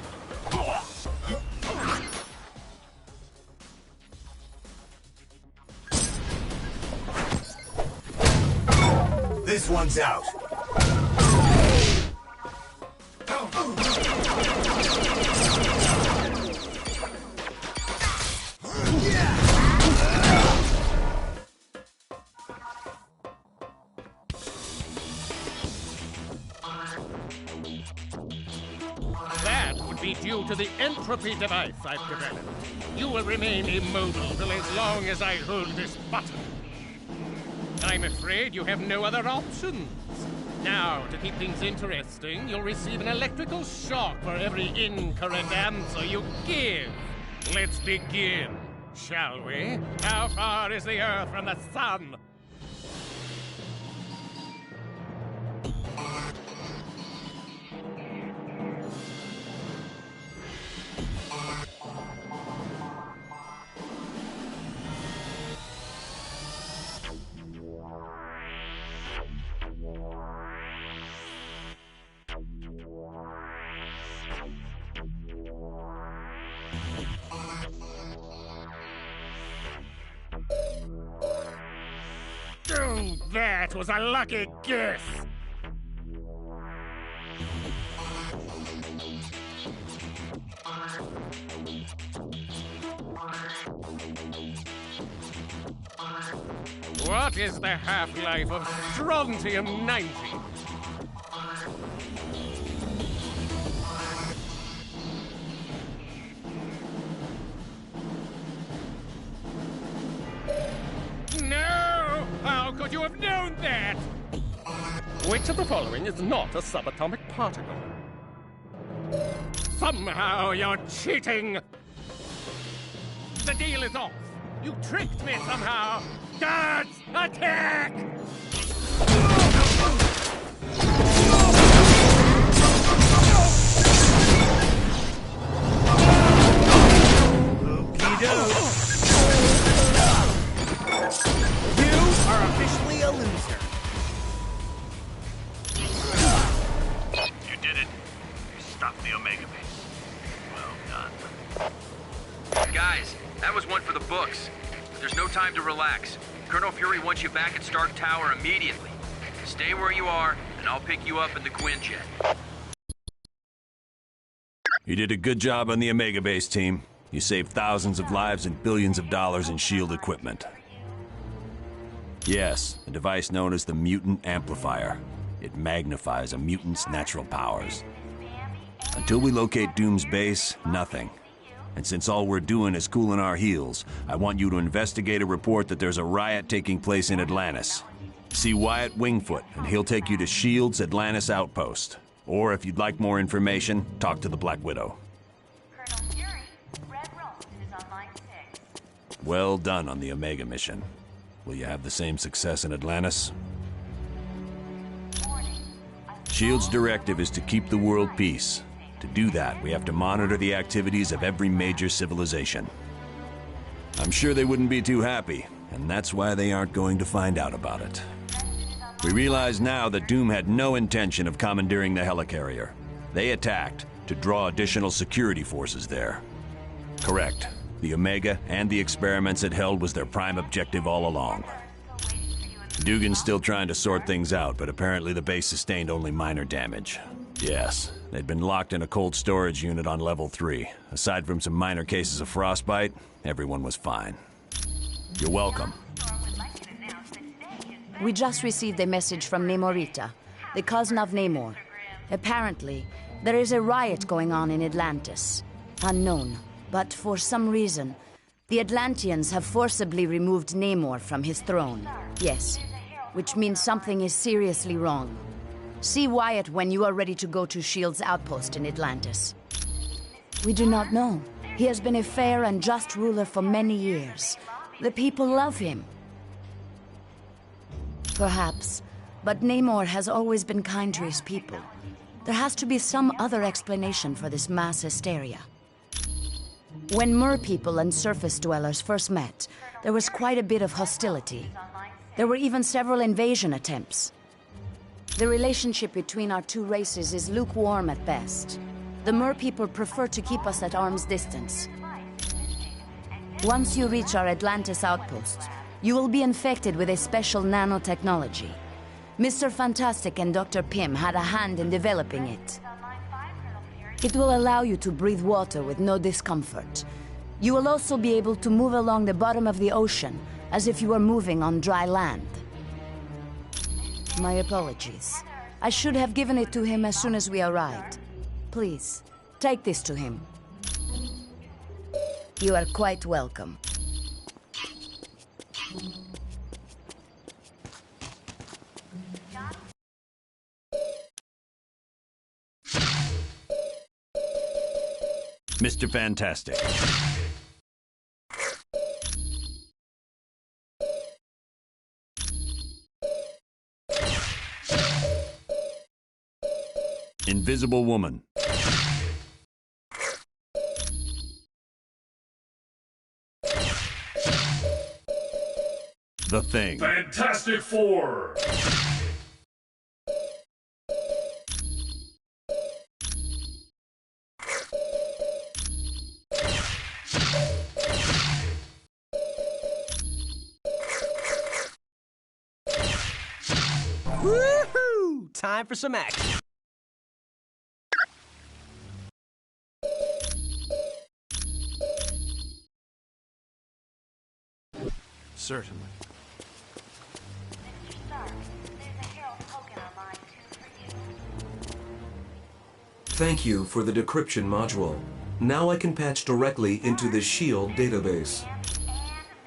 H: This one's out.
V: That would be due to the entropy device I've developed. You will remain immobile as long as I hold this button. I'm afraid you have no other options. Now, to keep things interesting, you'll receive an electrical shock for every incorrect answer you give. Let's begin, shall we? How far is the Earth from the Sun? Oh, that was a lucky guess. What is the half-life of strontium-90? No! How could you have known that? Which of the following is not a subatomic particle? Somehow you're cheating! The deal is off! You tricked me somehow! Guards, attack!
I: You are officially a loser.
B: You did it. You stopped the Omega base. Well done.
L: Guys, that was one for the books. But there's no time to relax. Colonel Fury wants you back at Stark Tower immediately. Stay where you are, and I'll pick you up in the Quinjet.
C: You did a good job on the Omega base, team. You saved thousands of lives and billions of dollars in SHIELD equipment. Yes, a device known as the Mutant Amplifier. It magnifies a mutant's natural powers. Until we locate Doom's base, nothing. And since all we're doing is cooling our heels, I want you to investigate a report that there's a riot taking place in Atlantis. See Wyatt Wingfoot, and he'll take you to SHIELD's Atlantis outpost. Or if you'd like more information, talk to the Black Widow.
N: Colonel Fury, Red Rose is on line 6.
C: Well done on the Omega mission. Will you have the same success in Atlantis? SHIELD's directive is to keep the world peace. To do that, we have to monitor the activities of every major civilization. I'm sure they wouldn't be too happy, and that's why they aren't going to find out about it. We realize now that Doom had no intention of commandeering the helicarrier. They attacked to draw additional security forces there. Correct. The Omega and the experiments it held was their prime objective all along. Dugan's still trying to sort things out, but apparently the base sustained only minor damage. Yes, they'd been locked in a cold storage unit on level 3. Aside from some minor cases of frostbite, everyone was fine. You're welcome.
P: We just received a message from Namorita, the cousin of Namor. Apparently, there is a riot going on in Atlantis. Unknown, but for some reason, the Atlanteans have forcibly removed Namor from his throne. Yes, which means something is seriously wrong. See Wyatt when you are ready to go to SHIELD's outpost in Atlantis. We do not know. He has been a fair and just ruler for many years. The people love him. Perhaps, but Namor has always been kind to his people. There has to be some other explanation for this mass hysteria. When Mer people and surface dwellers first met, there was quite a bit of hostility. There were even several invasion attempts. The relationship between our two races is lukewarm at best. The Mer people prefer to keep us at arm's distance. Once you reach our Atlantis outpost, you will be infected with a special nanotechnology. Mr. Fantastic and Dr. Pym had a hand in developing it. It will allow you to breathe water with no discomfort. You will also be able to move along the bottom of the ocean as if you were moving on dry land. My apologies. I should have given it to him as soon as we arrived. Please, take this to him. You are quite welcome.
C: Mr. Fantastic. Invisible Woman. The Thing.
W: Fantastic Four!
T: Woohoo! Time for some action.
L: Certainly.
Q: Thank you for the decryption module. Now I can patch directly into the SHIELD database.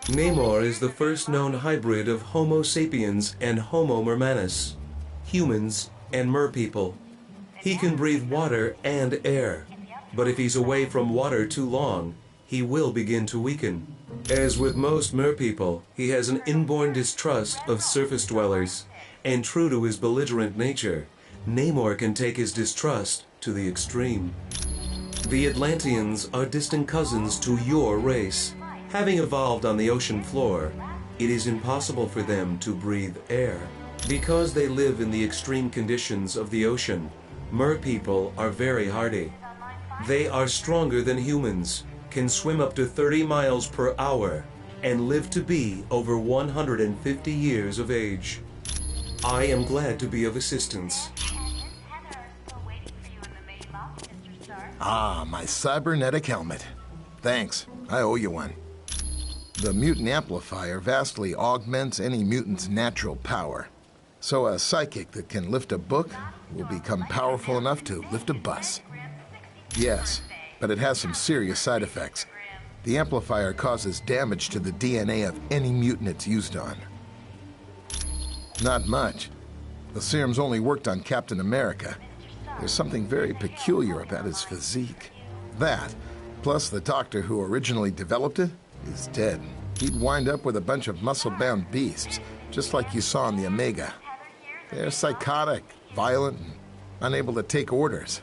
Q: Namor is the first known hybrid of Homo sapiens and Homo mermanus, humans and merpeople. He can breathe water and air, but if he's away from water too long, he will begin to weaken. As with most merpeople, he has an inborn distrust of surface dwellers, and true to his belligerent nature, Namor can take his distrust to the extreme. The Atlanteans are distant cousins to your race. Having evolved on the ocean floor, it is impossible for them to breathe air. Because they live in the extreme conditions of the ocean, merpeople are very hardy. They are stronger than humans, can swim up to 30 miles per hour, and live to be over 150 years of age. I am glad to be of assistance.
R: Ah, my cybernetic helmet. Thanks, I owe you one. The mutant amplifier vastly augments any mutant's natural power. So a psychic that can lift a book will become powerful enough to lift a bus. Yes, but it has some serious side effects. The amplifier causes damage to the DNA of any mutant it's used on. Not much. The serum's only worked on Captain America. There's something very peculiar about his physique. That, plus the doctor who originally developed it, is dead. He'd wind up with a bunch of muscle-bound beasts, just like you saw in the Omega. They're psychotic, violent, and unable to take orders.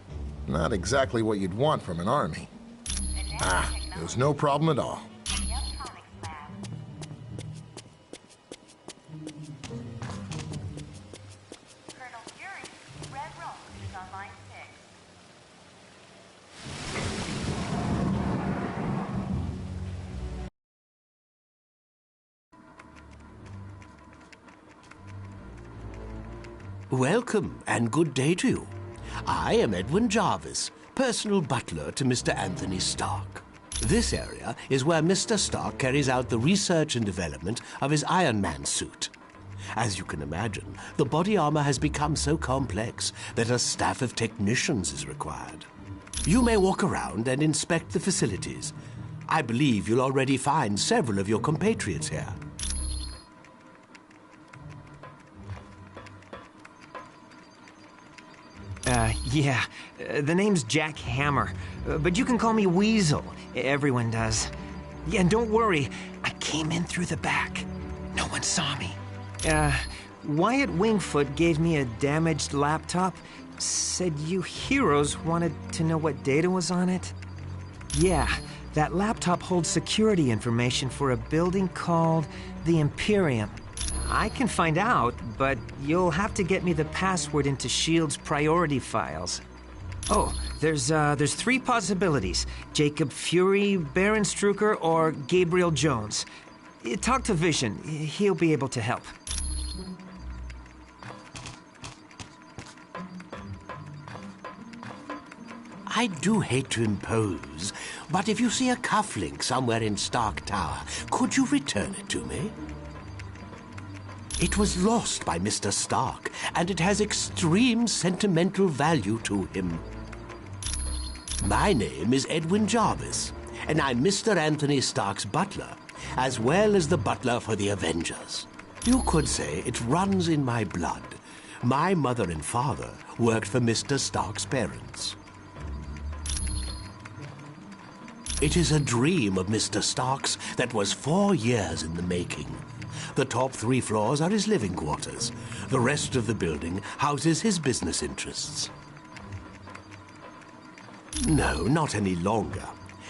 R: Not exactly what you'd want from an army. Ah, it was no problem at all.
S: Welcome, and good day to you. I am Edwin Jarvis, personal butler to Mr. Anthony Stark. This area is where Mr. Stark carries out the research and development of his Iron Man suit. As you can imagine, the body armor has become so complex that a staff of technicians is required. You may walk around and inspect the facilities. I believe you'll already find several of your compatriots here.
X: The name's Jack Hammer, but you can call me Weasel. Everyone does. Yeah, and don't worry, I came in through the back. No one saw me. Wyatt Wingfoot gave me a damaged laptop. Said you heroes wanted to know what data was on it. Yeah, that laptop holds security information for a building called the Imperium. I can find out, but you'll have to get me the password into S.H.I.E.L.D.'s priority files. Oh, there's 3 possibilities. Jacob Fury, Baron Strucker, or Gabriel Jones. Talk to Vision. He'll be able to help.
S: I do hate to impose, but if you see a cufflink somewhere in Stark Tower, could you return it to me? It was lost by Mr. Stark, and it has extreme sentimental value to him. My name is Edwin Jarvis, and I'm Mr. Anthony Stark's butler, as well as the butler for the Avengers. You could say it runs in my blood. My mother and father worked for Mr. Stark's parents. It is a dream of Mr. Stark's that was 4 years in the making. The top 3 floors are his living quarters. The rest of the building houses his business interests. No, not any longer.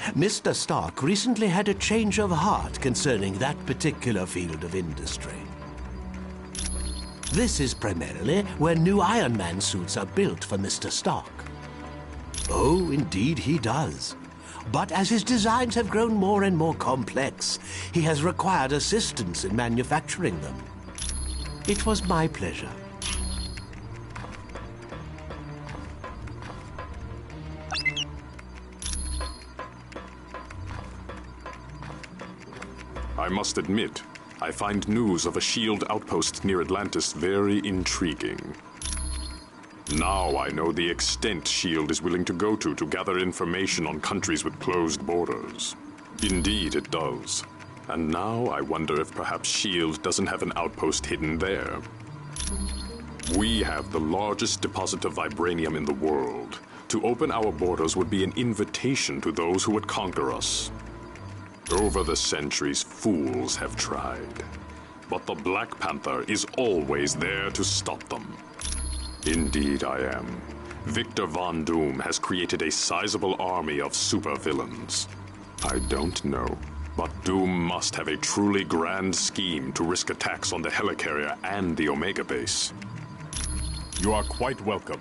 S: Mr. Stark recently had a change of heart concerning that particular field of industry. This is primarily where new Iron Man suits are built for Mr. Stark. Oh, indeed he does. But as his designs have grown more and more complex, he has required assistance in manufacturing them. It was my pleasure.
D: I must admit, I find news of a SHIELD outpost near Atlantis very intriguing. Now I know the extent SHIELD is willing to go to gather information on countries with closed borders. Indeed it does. And now I wonder if perhaps SHIELD doesn't have an outpost hidden there. We have the largest deposit of vibranium in the world. To open our borders would be an invitation to those who would conquer us. Over the centuries, fools have tried. But the Black Panther is always there to stop them. Indeed I am. Victor Von Doom has created a sizable army of supervillains. I don't know, but Doom must have a truly grand scheme to risk attacks on the helicarrier and the Omega base.
J: You are quite welcome.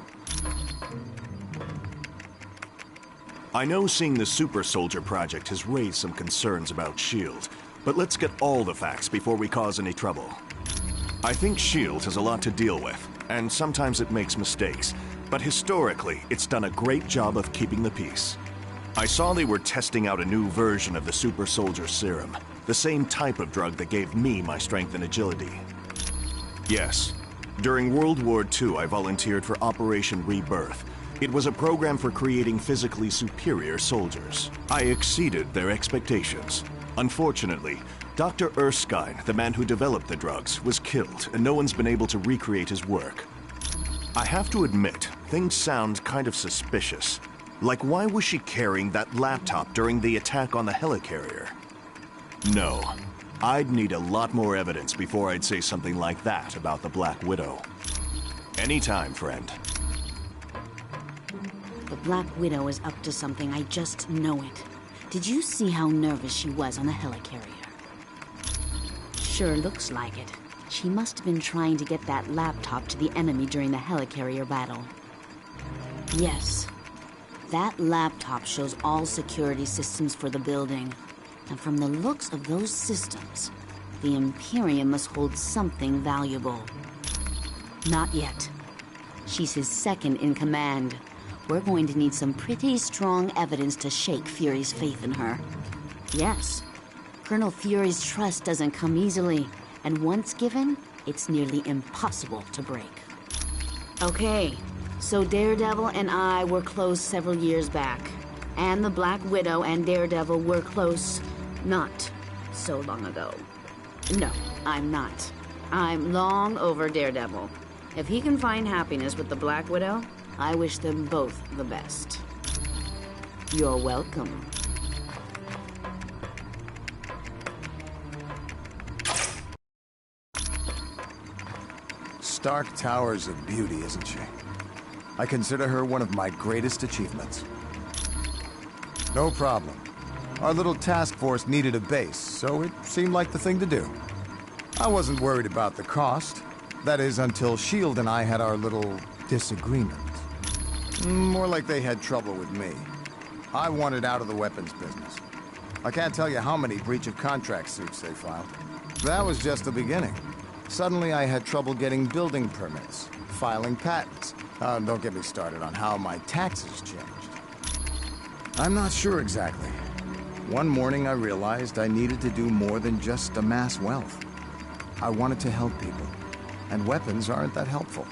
J: I know seeing the Super Soldier project has raised some concerns about SHIELD, but let's get all the facts before we cause any trouble. I think SHIELD has a lot to deal with, and sometimes it makes mistakes, but historically, it's done a great job of keeping the peace. I saw they were testing out a new version of the Super Soldier Serum, the same type of drug that gave me my strength and agility. Yes, during World War II, I volunteered for Operation Rebirth. It was a program for creating physically superior soldiers. I exceeded their expectations. Unfortunately, Dr. Erskine, the man who developed the drugs, was killed, and no one's been able to recreate his work. I have to admit, things sound kind of suspicious. Like, why was she carrying that laptop during the attack on the helicarrier? No. I'd need a lot more evidence before I'd say something like that about the Black Widow. Anytime, friend.
K: The Black Widow is up to something, I just know it. Did you see how nervous she was on the helicarrier? Sure looks like it. She must have been trying to get that laptop to the enemy during the helicarrier battle. Yes. That laptop shows all security systems for the building. And from the looks of those systems, the Imperium must hold something valuable. Not yet. She's his second in command. We're going to need some pretty strong evidence to shake Fury's faith in her. Yes, Colonel Fury's trust doesn't come easily, and once given, it's nearly impossible to break. Okay, so Daredevil and I were close several years back, and the Black Widow and Daredevil were close not so long ago. No, I'm not. I'm long over Daredevil. If he can find happiness with the Black Widow, I wish them both the best. You're welcome.
O: Stark Tower's a beauty, isn't she? I consider her one of my greatest achievements. No problem. Our little task force needed a base, so it seemed like the thing to do. I wasn't worried about the cost. That is, until S.H.I.E.L.D. and I had our little disagreement. More like they had trouble with me. I wanted out of the weapons business. I can't tell you how many breach of contract suits they filed. That was just the beginning. Suddenly I had trouble getting building permits, filing patents. Don't get me started on how my taxes changed. I'm not sure exactly. One morning I realized I needed to do more than just amass wealth. I wanted to help people, and weapons aren't that helpful.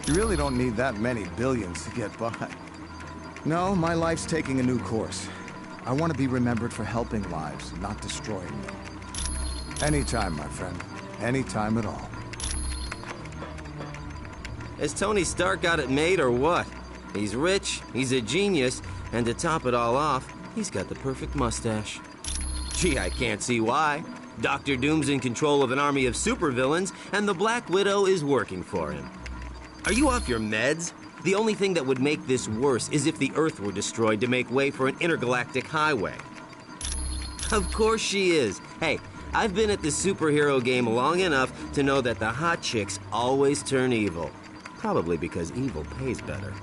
O: You really don't need that many billions to get by. No, my life's taking a new course. I want to be remembered for helping lives, not destroying them. Anytime, my friend. Anytime at all.
E: Has Tony Stark got it made or what? He's rich, he's a genius, and to top it all off, he's got the perfect mustache. Gee, I can't see why. Dr. Doom's in control of an army of supervillains, and the Black Widow is working for him. Are you off your meds? The only thing that would make this worse is if the Earth were destroyed to make way for an intergalactic highway. Of course she is. Hey, I've been at the superhero game long enough to know that the hot chicks always turn evil. Probably because evil pays better.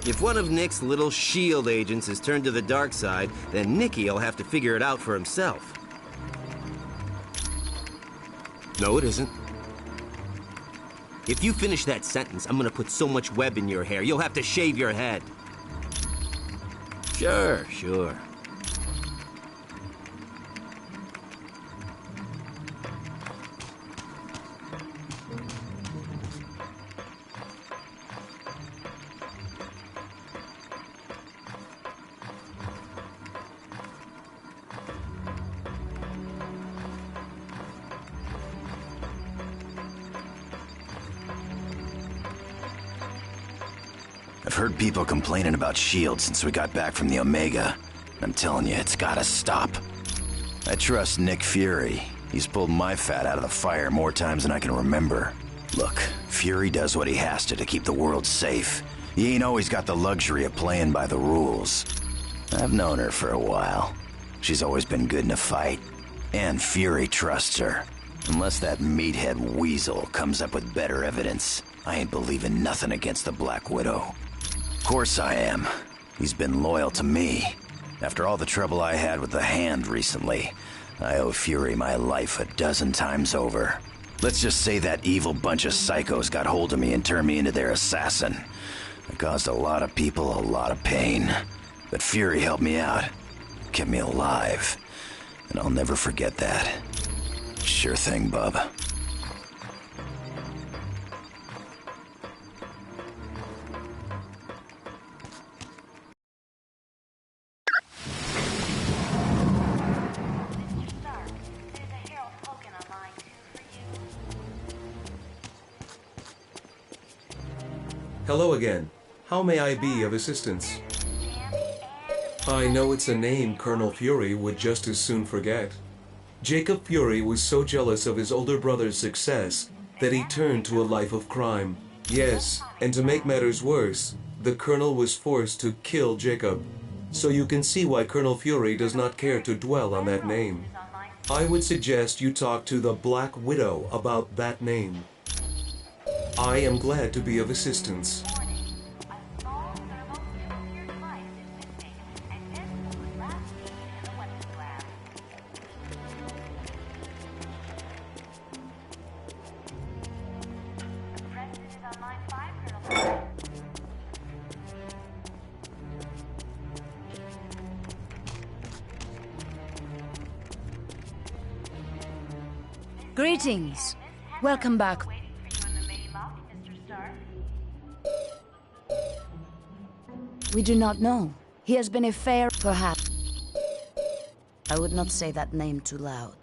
E: If one of Nick's little S.H.I.E.L.D. agents has turned to the dark side, then Nicky'll have to figure it out for himself. No, it isn't. If you finish that sentence, I'm gonna put so much web in your hair, you'll have to shave your head. Sure.
F: I've heard people complaining about S.H.I.E.L.D. since we got back from the Omega. I'm telling you, it's gotta stop. I trust Nick Fury. He's pulled my fat out of the fire more times than I can remember. Look, Fury does what he has to keep the world safe. He ain't always got the luxury of playing by the rules. I've known her for a while. She's always been good in a fight. And Fury trusts her. Unless that meathead Weasel comes up with better evidence, I ain't believing nothing against the Black Widow. Of course I am. He's been loyal to me. After all the trouble I had with the Hand recently, I owe Fury my life a dozen times over. Let's just say that evil bunch of psychos got hold of me and turned me into their assassin. I caused a lot of people a lot of pain. But Fury helped me out, kept me alive. And I'll never forget that. Sure thing, bub.
Q: Hello again. How may I be of assistance? I know it's a name Colonel Fury would just as soon forget. Jacob Fury was so jealous of his older brother's success that he turned to a life of crime. Yes, and to make matters worse, the Colonel was forced to kill Jacob. So you can see why Colonel Fury does not care to dwell on that name. I would suggest you talk to the Black Widow about that name. I am glad to be of assistance.
P: Greetings. Welcome back. We do not know. He has been a fair, perhaps. I would not say that name too loud.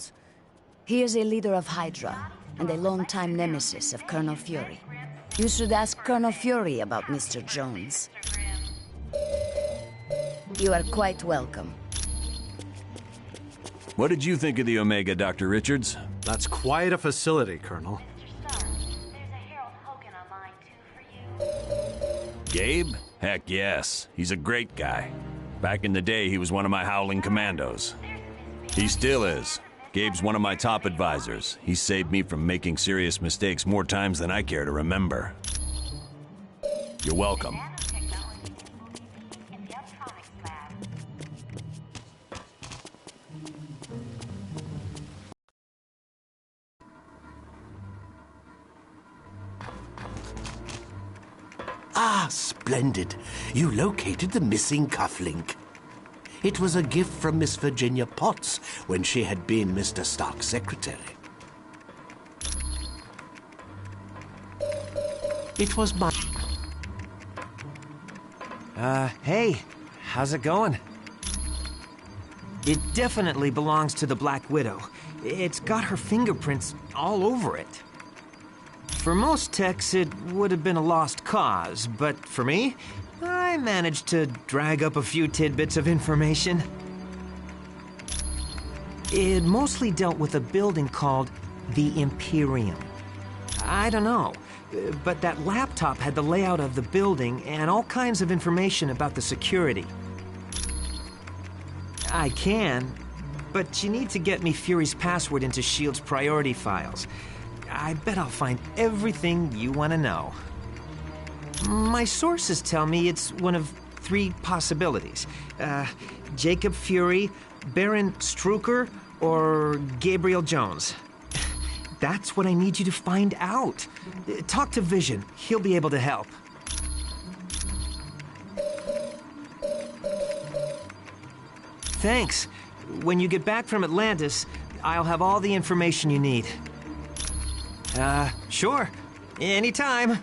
P: He is a leader of Hydra, and a longtime nemesis of Colonel Fury. You should ask Colonel Fury about Mr. Jones. You are quite welcome.
C: What did you think of the Omega, Dr. Richards?
G: That's quite a facility, Colonel.
C: Gabe? Heck yes. He's a great guy. Back in the day, he was one of my Howling Commandos. He still is. Gabe's one of my top advisors. He saved me from making serious mistakes more times than I care to remember. You're welcome.
S: Ah, splendid. You located the missing cufflink. It was a gift from Miss Virginia Potts when she had been Mr. Stark's secretary. It was my...
X: Hey, how's it going? It definitely belongs to the Black Widow. It's got her fingerprints all over it. For most techs, it would have been a lost cause, but for me, I managed to drag up a few tidbits of information. It mostly dealt with a building called the Imperium. I don't know, but that laptop had the layout of the building and all kinds of information about the security. I can, but you need to get me Fury's password into S.H.I.E.L.D.'s priority files. I bet I'll find everything you want to know. My sources tell me it's one of 3 possibilities. Jacob Fury, Baron Strucker, or Gabriel Jones. That's what I need you to find out. Talk to Vision. He'll be able to help. Thanks. When you get back from Atlantis, I'll have all the information you need. Sure. Anytime.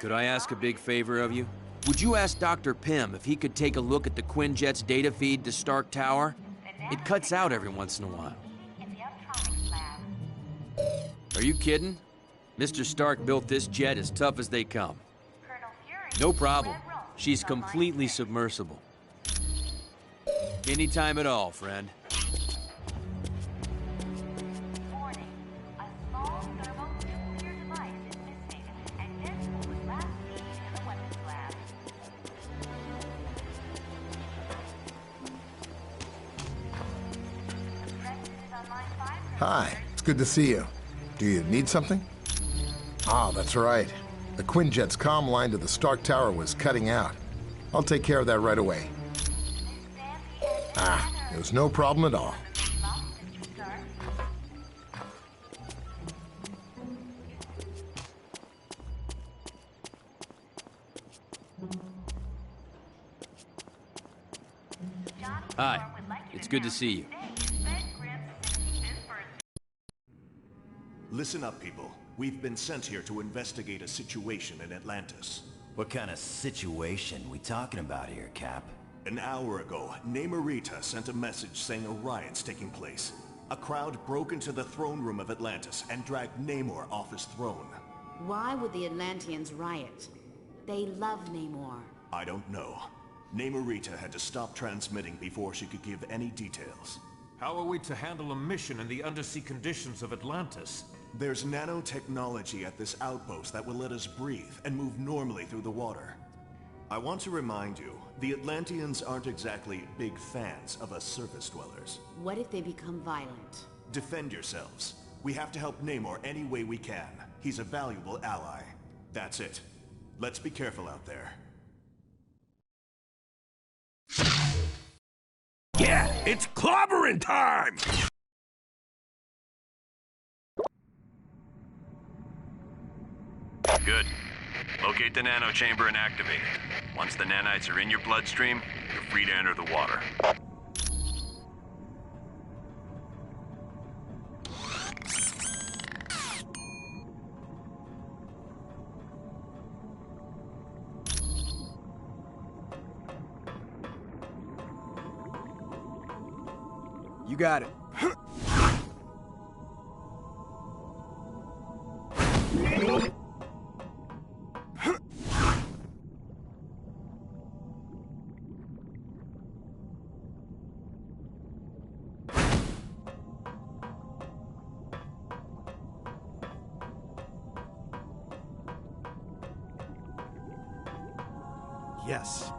L: Could I ask a big favor of you? Would you ask Dr. Pym if he could take a look at the Quinjet's data feed to Stark Tower? It cuts out every once in a while. Are you kidding? Mr. Stark built this jet as tough as they come. No problem. She's completely submersible. Anytime at all, friend.
R: Hi, it's good to see you. Do you need something? Ah, that's right. The Quinjet's comm line to the Stark Tower was cutting out. I'll take care of that right away. Ah, it was no problem at all.
L: Hi, it's good to see you.
J: Listen up, people. We've been sent here to investigate a situation in Atlantis.
F: What kind of situation we talking about here, Cap?
J: An hour ago, Namorita sent a message saying a riot's taking place. A crowd broke into the throne room of Atlantis and dragged Namor off his throne.
K: Why would the Atlanteans riot? They love Namor.
J: I don't know. Namorita had to stop transmitting before she could give any details.
A: How are we to handle a mission in the undersea conditions of Atlantis?
J: There's nanotechnology at this outpost that will let us breathe and move normally through the water. I want to remind you, the Atlanteans aren't exactly big fans of us surface dwellers.
K: What if they become violent?
J: Defend yourselves. We have to help Namor any way we can. He's a valuable ally. That's it. Let's be careful out there.
H: Yeah, it's clobbering time!
B: Good. Locate the nanochamber and activate it. Once the nanites are in your bloodstream, you're free to enter the water.
T: You got it.
G: Yes.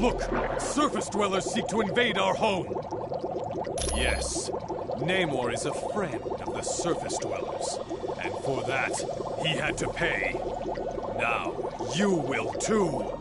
M: Look! Surface dwellers seek to invade our home! Yes, Namor is a friend of the surface dwellers. And for that, he had to pay. Now, you will too!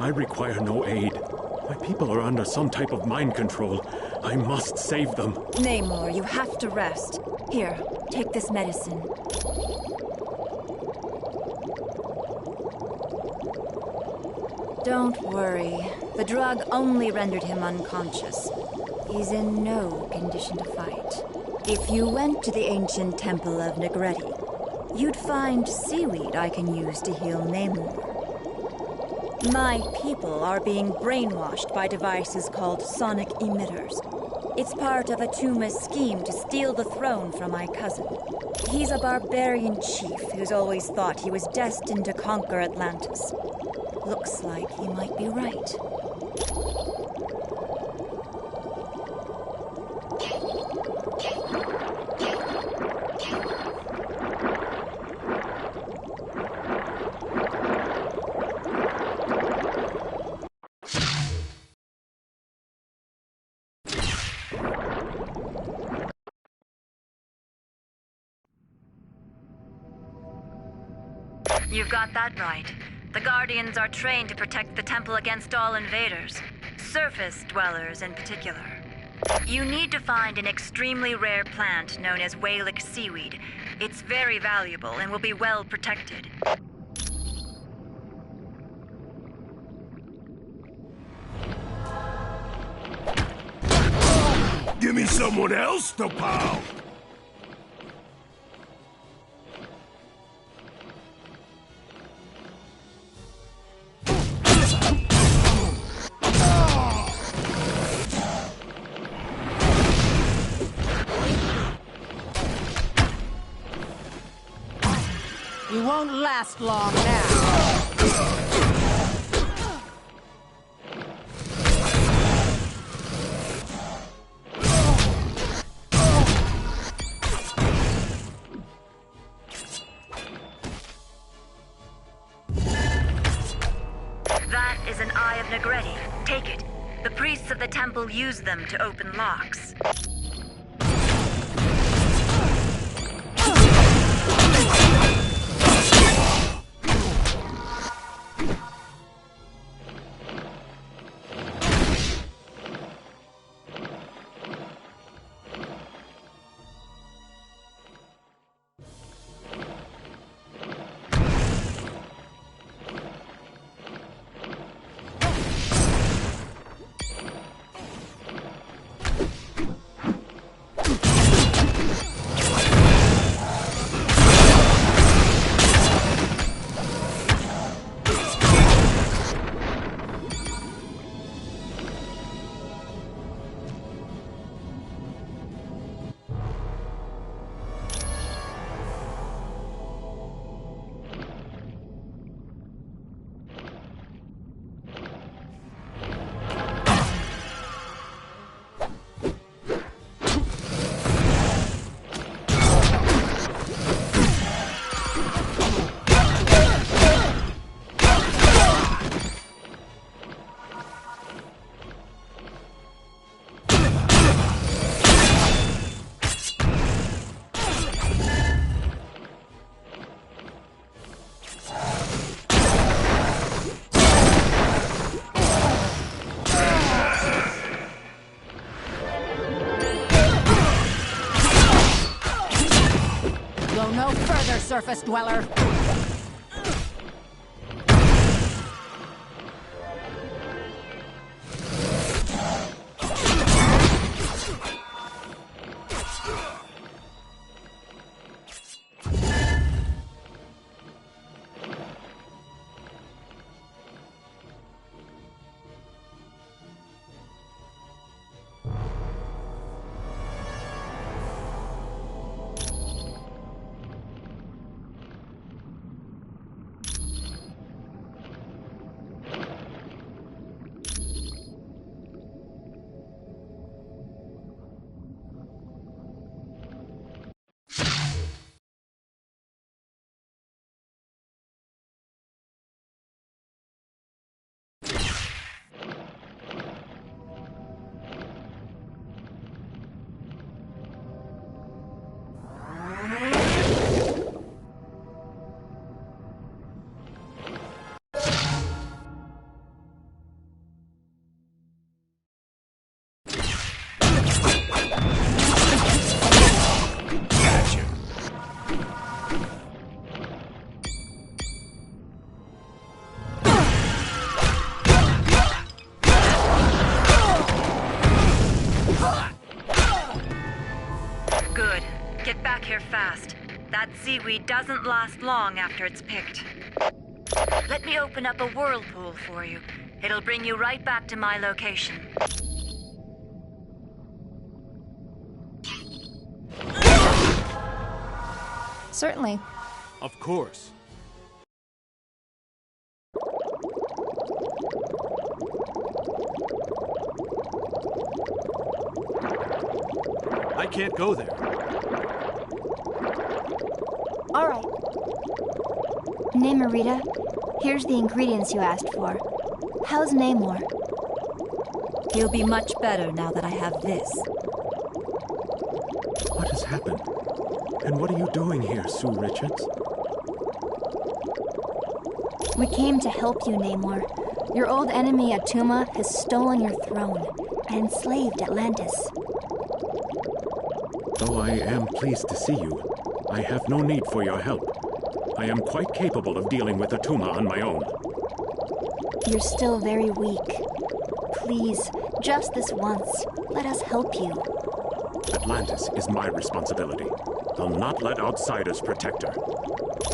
D: I require no aid. My people are under some type of mind control. I must save them.
I: Namor, you have to rest. Here, take this medicine. Don't worry. The drug only rendered him unconscious. He's in no condition to fight. If you went to the ancient temple of Negretti, you'd find seaweed I can use to heal Namor. My people are being brainwashed by devices called sonic emitters. It's part of Atuma's scheme to steal the throne from my cousin. He's a barbarian chief who's always thought he was destined to conquer Atlantis. Looks like he might be right.
N: You've got that right. The Guardians are trained to protect the temple against all invaders, surface dwellers in particular. You need to find an extremely rare plant known as Walic seaweed. It's very valuable and will be well protected.
H: Give me someone else to pound!
U: You won't last long now.
N: That is an Eye of Negretti. Take it. The priests of the temple use them to open locks.
U: No further, surface dweller!
N: fast. That seaweed doesn't last long after it's picked. Let me open up a whirlpool for you. It'll bring you right back to my location.
I: Certainly.
M: Of course.
G: I can't go there.
E: All right. Namorita, here's the ingredients you asked for. How's Namor?
I: He'll be much better now that I have this.
O: What has happened? And what are you doing here, Sue Richards?
E: We came to help you, Namor. Your old enemy, Attuma, has stolen your throne and enslaved Atlantis.
O: Though I am pleased to see you, I have no need for your help. I am quite capable of dealing with Attuma on my own.
E: You're still very weak. Please, just this once, let us help you.
O: Atlantis is my responsibility. I'll not let outsiders protect her.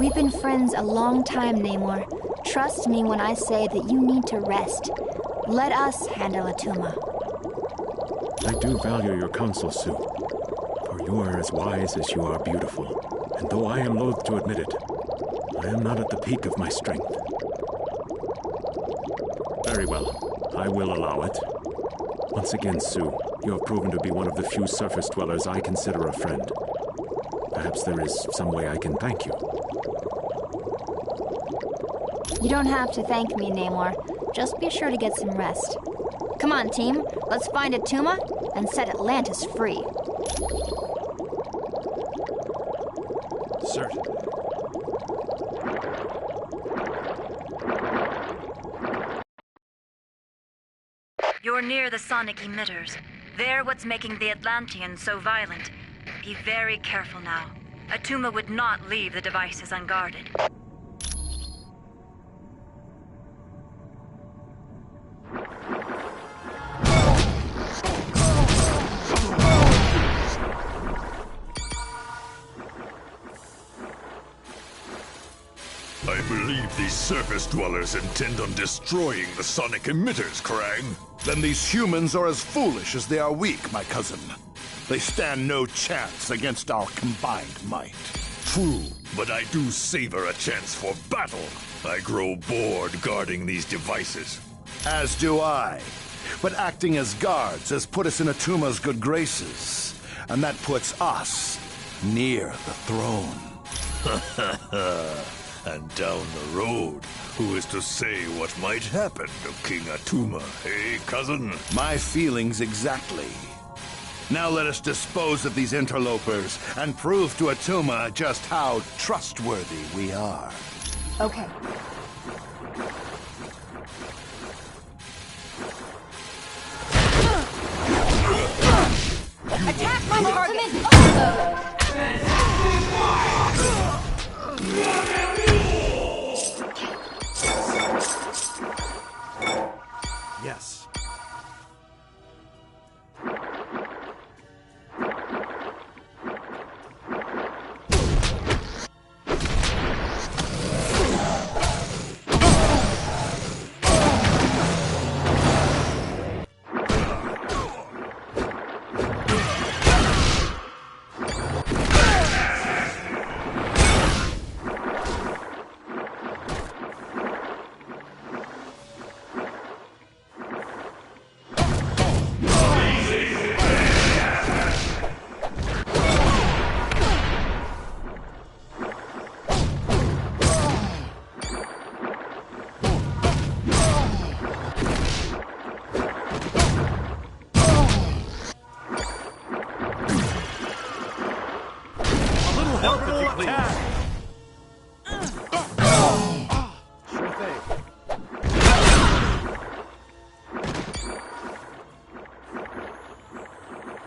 E: We've been friends a long time, Namor. Trust me when I say that you need to rest. Let us handle Attuma.
O: I do value your counsel, Sue. For you are as wise as you are beautiful. And though I am loath to admit it, I am not at the peak of my strength. Very well. I will allow it. Once again, Sue, you have proven to be one of the few surface dwellers I consider a friend. Perhaps there is some way I can thank you.
E: You don't have to thank me, Namor. Just be sure to get some rest. Come on, team. Let's find Attuma and set Atlantis free.
G: Certain.
N: You're near the sonic emitters. They're what's making the Atlanteans so violent. Be very careful now. Attuma would not leave the devices unguarded.
H: I believe these surface dwellers intend on destroying the sonic emitters, Krang.
R: Then these humans are as foolish as they are weak, my cousin. They stand no chance against our combined might.
H: True, but I do savor a chance for battle. I grow bored guarding these devices.
R: As do I. But acting as guards has put us in Attuma's good graces. And that puts us near the throne.
H: And down the road, who is to say what might happen to King Attuma, eh, cousin?
R: My feelings exactly. Now let us dispose of these interlopers and prove to Attuma just how trustworthy we are.
U: Okay. Attack my target!
G: Yes.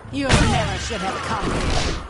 U: You never should have come here.